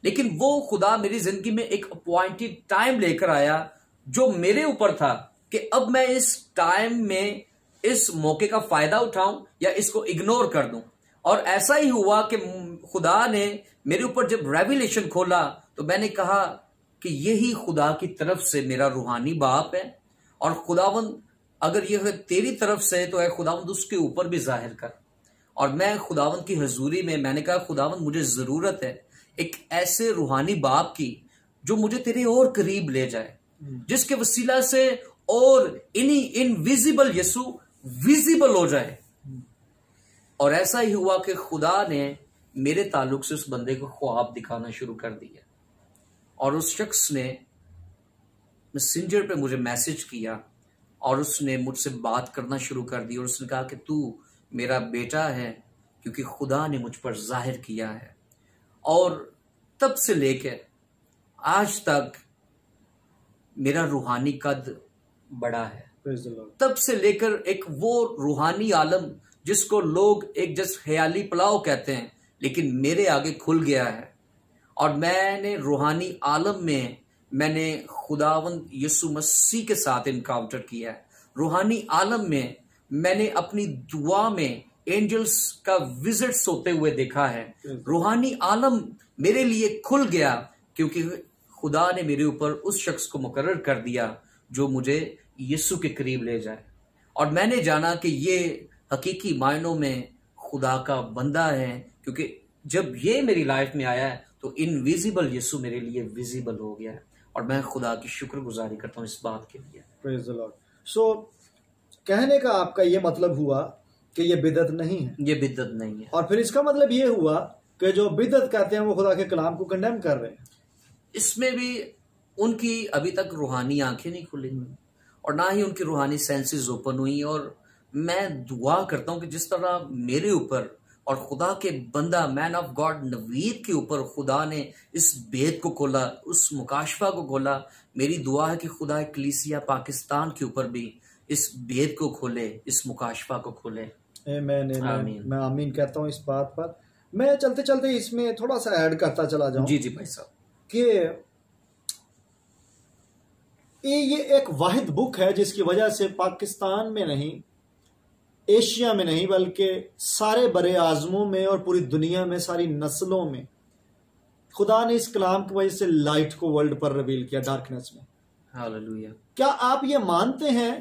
लेकिन वो खुदा मेरी जिंदगी में एक अपॉइंटेड टाइम लेकर आया, जो मेरे ऊपर था कि अब मैं इस टाइम में इस मौके का फायदा उठाऊं या इसको इग्नोर कर दूं। और ऐसा ही हुआ कि खुदा ने मेरे ऊपर जब रेवलेशन खोला तो मैंने कहा कि यही खुदा की तरफ से मेरा रूहानी बाप है, और खुदावंद अगर यह तेरी तरफ से है तो है खुदावंद उसके ऊपर भी जाहिर कर। और मैं खुदावंद की हजूरी में मैंने कहा खुदावंद मुझे जरूरत है एक ऐसे रूहानी बाप की जो मुझे तेरे और करीब ले जाए, जिसके वसीला से और इनविजिबल यीशु विजिबल हो जाए। और ऐसा ही हुआ कि खुदा ने मेरे ताल्लुक से उस बंदे को ख्वाब दिखाना शुरू कर दिया, और उस शख्स ने मैसेंजर पे मुझे मैसेज किया, और उसने मुझसे बात करना शुरू कर दी, और उसने कहा कि तू मेरा बेटा है क्योंकि खुदा ने मुझ पर जाहिर किया है। और तब से लेकर आज तक मेरा रूहानी कद बढ़ा है। तब से लेकर एक वो रूहानी आलम जिसको लोग एक जस्ट ख्याली पुलाव कहते हैं, लेकिन मेरे आगे खुल गया है। और मैंने रूहानी आलम में मैंने खुदावंद यीशु मसीह के साथ इनकाउंटर किया है। रूहानी आलम में मैंने अपनी दुआ में एंजल्स का विजिट्स होते हुए देखा है। रूहानी आलम मेरे लिए खुल गया क्योंकि खुदा ने मेरे ऊपर उस शख्स को मुकर्रर कर दिया जो मुझे यीशु के करीब ले जाए। और मैंने जाना कि ये हकीकी मायनों में खुदा का बंदा है, क्योंकि जब ये मेरी लाइफ में आया है तो इनविजिबल यीशु मेरे लिए विजिबल हो गया है। और मैं खुदा की शुक्रगुजारी करता हूँ इस बात के लिए। Praise the Lord. सो कहने का आपका ये मतलब हुआ कि ये बिदअत नहीं है, ये बिदअत नहीं है। और फिर इसका मतलब ये हुआ कि जो बिदअत कहते हैं वो खुदा के कलाम को कंडेम कर रहे हैं। इसमें भी उनकी अभी तक रूहानी आंखें नहीं खुली और ना ही उनकी रूहानी सेंसेस ओपन हुई। और मैं दुआ करता हूं कि जिस तरह मेरे ऊपर और खुदा के बंदा मैन ऑफ गॉड नवीद के ऊपर खुदा ने इस भेद को खोला, उस मुकाशफा को खोला, मेरी दुआ है कि खुदा कलीसिया पाकिस्तान के ऊपर भी इस भेद को खोले, इस मुकाशफा को खोले। आमीन। मैं आमीन कहता हूँ इस बात पर। मैं चलते चलते इसमें थोड़ा सा ऐड करता चला जाऊं। जी जी भाई साहब, कि ये एक वाहिद बुक है जिसकी वजह से पाकिस्तान में नहीं, एशिया में नहीं, बल्कि सारे बड़े आजमों में और पूरी दुनिया में सारी नस्लों में खुदा ने इस कलाम की वजह से लाइट को वर्ल्ड पर रिवील किया, डार्कनेस में। हालेलुया। क्या आप ये मानते हैं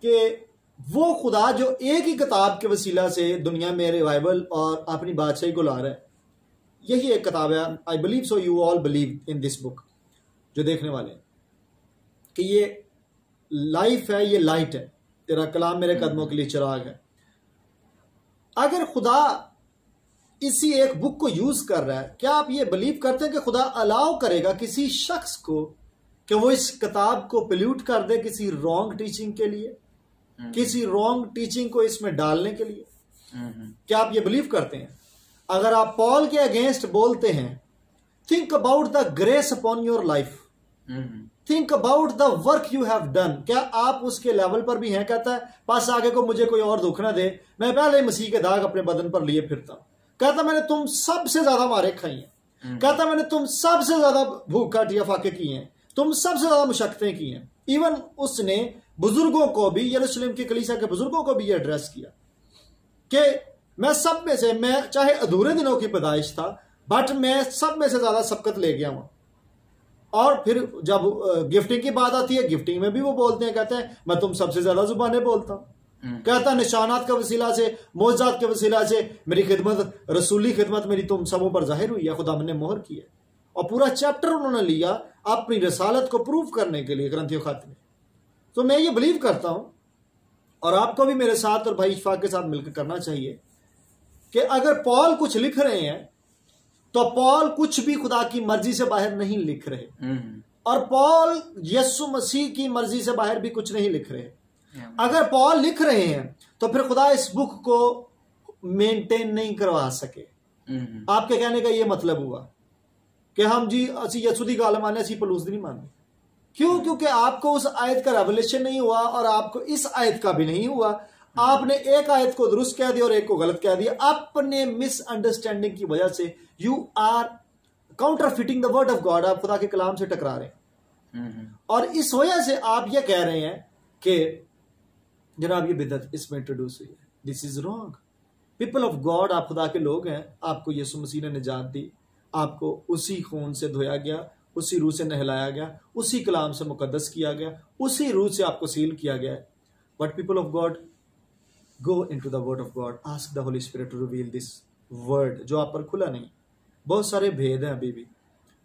कि वो खुदा जो एक ही किताब के वसीला से दुनिया में रिवाइवल और अपनी बादशाही को ला रहा है, यही एक किताब है। I believe so, you all believe in this book, जो देखने वाले हैं, कि ये लाइफ है, ये लाइट है, तेरा कलाम मेरे कदमों के लिए चिराग है। अगर खुदा इसी एक बुक को यूज कर रहा है, क्या आप ये बिलीव करते हैं कि खुदा अलाउ करेगा किसी शख्स को कि वो इस किताब को पोल्यूट कर दे किसी रॉन्ग टीचिंग के लिए, किसी रॉन्ग टीचिंग को इसमें डालने के लिए? क्या आप ये बिलीव करते हैं? अगर आप पॉल के अगेंस्ट बोलते हैं, think about the grace upon your life, think about the work you have done. क्या आप उसके लेवल पर भी हैं? कहता है पास आगे को मुझे कोई और दुख ना दे, मैं पहले मसीह के दाग अपने बदन पर लिए फिरता हूं। कहता मैंने तुम सबसे ज्यादा मारे खाई हैं। कहता मैंने तुम सबसे ज्यादा भूख काटिया फाके की हैं, तुम सबसे ज्यादा मुशक्कतें की हैं। इवन उसने बुजुर्गों को भी, यरूशलेम की कलीसिया के बुजुर्गों को भी ये एड्रेस किया कि मैं सब में से, मैं चाहे अधूरे दिनों की पैदाइश था, बट मैं सब में से ज्यादा सबकत ले गया हूं। और फिर जब गिफ्टिंग की बात आती है, गिफ्टिंग में भी वो बोलते हैं, कहते हैं मैं तुम सबसे ज्यादा जुबानें बोलता हूं। कहता निशानात का वसीला से, मौजज़ात के वसीला से मेरी खिदमत, रसूली खिदमत मेरी तुम सबों पर जाहिर हुई है, खुदा ने मोहर की है। और पूरा चैप्टर उन्होंने लिया अपनी रसालत को प्रूव करने के लिए ग्रंथियों खत में। तो मैं ये बिलीव करता हूं, और आपको भी मेरे साथ और भाई इशफाक के साथ मिलकर करना चाहिए, कि अगर पॉल कुछ लिख रहे हैं तो पॉल कुछ भी खुदा की मर्जी से बाहर नहीं लिख रहे, और पॉल यीशु मसीह की मर्जी से बाहर भी कुछ नहीं लिख रहे। अगर पॉल लिख रहे हैं तो फिर खुदा इस बुक को मेंटेन नहीं करवा सके। आपके कहने का ये मतलब हुआ कि हम जी असी यीशु दी गल माने, असी पलूस दी नहीं मानते। क्यों? क्योंकि आपको उस आयत का रेवलेशन नहीं हुआ, और आपको इस आयत का भी नहीं हुआ। आपने एक आयत को दुरुस्त कह दिया और एक को गलत कह दिया। अपने मिसअंडरस्टैंडिंग की वजह से you are counterfeiting the word of God. आप खुदा के कलाम से टकरा रहे हैं, और इस वजह से आप ये कह रहे हैं कि जनाब ये बिदअत इसमें इंट्रोड्यूस हुई है। This is wrong. People of God, आप खुदा के लोग हैं, आपको यीशु मसीह ने निजात दी, आपको उसी खून से धोया गया, उसी रूह से नहलाया गया, उसी कलाम से मुकद्दस किया गया, उसी रूह से आपको सील किया गया है। But people of God, go into the word of God, ask the Holy Spirit to reveal this word, जो आप पर खुला नहीं। बहुत सारे भेद हैं अभी भी,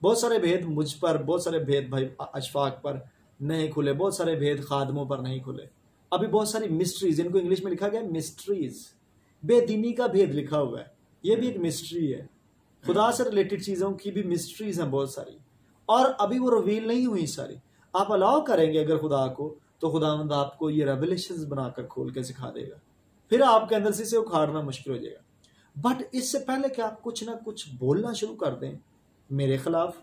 बहुत सारे भेद मुझ पर, बहुत सारे भेद भाई अशफाक पर नहीं खुले, बहुत सारे भेद खादमों पर नहीं खुले। अभी बहुत सारी मिस्ट्रीज, इनको इंग्लिश में लिखा गया मिस्ट्रीज, बेदीनी का भेद लिखा हुआ है, ये भी एक मिस्ट्री है। खुदा से रिलेटेड चीजों की भी मिस्ट्रीज हैं बहुत सारी, और अभी वो रिवील नहीं हुई सारी। आप अलाउ करेंगे अगर खुदा को, तो खुदावंद आपको ये रेवलेशंस बनाकर खोल के सिखा देगा, फिर आपके अंदर से इसे उखाड़ना मुश्किल हो जाएगा। बट इससे पहले कि आप कुछ ना कुछ बोलना शुरू कर दें मेरे खिलाफ,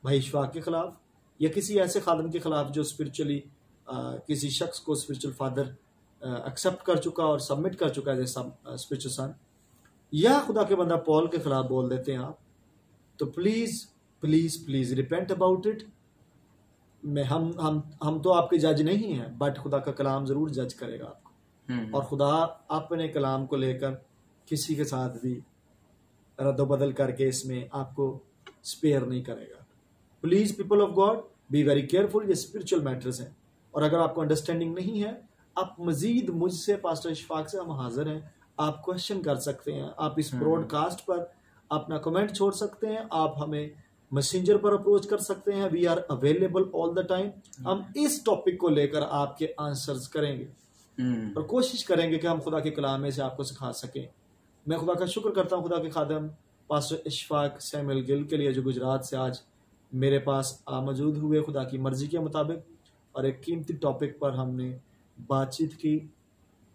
भाई इशफाक के खिलाफ, या किसी ऐसे खादम के खिलाफ जो स्पिरिचुअली किसी शख्स को स्पिरिचुअल फादर एक्सेप्ट कर चुका और सबमिट कर चुका है जैसा स्पिरिचुअल सन, या खुदा के बंदा पॉल के खिलाफ बोल देते हैं आप, तो please please please repent about it. हम तो आपके जज नहीं हैं, बट खुदा का कलाम जरूर जज करेगा आपको, और खुदा अपने कलाम को लेकर किसी के साथ भी रद्दोबदल करके इसमें आपको स्पेयर नहीं करेगा। Please people of God be very careful, ये स्पिरिचुअल मैटर्स हैं। और अगर आपको अंडरस्टैंडिंग नहीं है, आप मजीद मुझसे, पास्टर इशफाक से हम हाजिर हैं, आप क्वेश्चन कर सकते हैं, आप इस ब्रॉडकास्ट पर अपना कमेंट छोड़ सकते हैं, आप हमें मैसेंजर पर अप्रोच कर सकते हैं। We are available all the time. हम इस टॉपिक को लेकर आपके आंसर्स करेंगे और कोशिश करेंगे कि हम खुदा के कलाम में से आपको सिखा सकें। मैं खुदा का शुक्र करता हूँ, खुदा के खादम पास्टर इशफाक सैमुअल गिल के लिए, जो गुजरात से आज मेरे पास मौजूद हुए खुदा की मर्जी के मुताबिक, और एक कीमती टॉपिक पर हमने बातचीत की।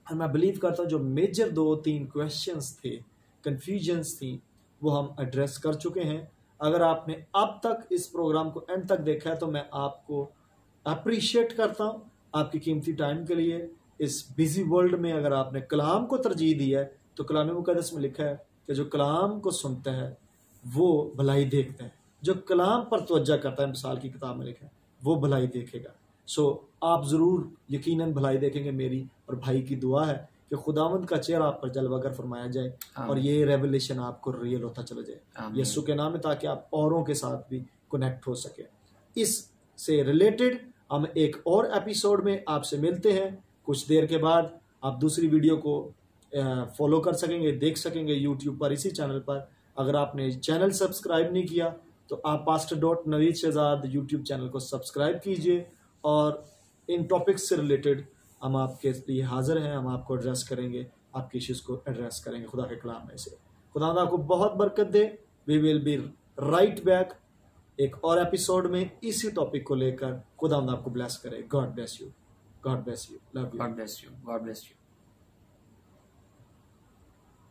और मैं बिलीव करता हूँ जो मेजर 2-3 क्वेश्चंस थे, कन्फ्यूजन्स थी, वो हम एड्रेस कर चुके हैं। अगर आपने अब तक इस प्रोग्राम को एंड तक देखा है तो मैं आपको अप्रिशिएट करता हूँ आपकी कीमती टाइम के लिए। इस बिजी वर्ल्ड में अगर आपने कलाम को तरजीह दी है, तो कलाम मुकद्दस में लिखा है कि जो कलाम को सुनता है वो भलाई देखता है, जो कलाम पर तवज्जो करता है, मिसाल की किताब में लिखा है, वो भलाई देखेगा। सो आप ज़रूर यकीनन भलाई देखेंगे। मेरी और भाई की दुआ है कि खुदावंद का चेहरा आप पर जलवागर फरमाया जाए और ये रेवलेशन आपको रियल होता चला जाए यीशु के नाम में, ताकि आप औरों के साथ भी कनेक्ट हो सके। इससे रिलेटेड हम एक और एपिसोड में आपसे मिलते हैं। कुछ देर के बाद आप दूसरी वीडियो को फॉलो कर सकेंगे, देख सकेंगे यूट्यूब पर, इसी चैनल पर। अगर आपने चैनल सब्सक्राइब नहीं किया तो आप पास्टर शहजाद यूट्यूब चैनल को सब्सक्राइब कीजिए, और इन टॉपिक्स से रिलेटेड हम आपके लिए हाजिर हैं। हम आपको एड्रेस करेंगे, आपकी इश्यूज को एड्रेस करेंगे खुदा के कलाम में से। खुदा आपको बहुत बरकत दे। We will be right back. एक और एपिसोड में इसी टॉपिक को लेकर। खुदा आपको ब्लेस करे। God bless you, God bless you, love you. God bless you, God bless you.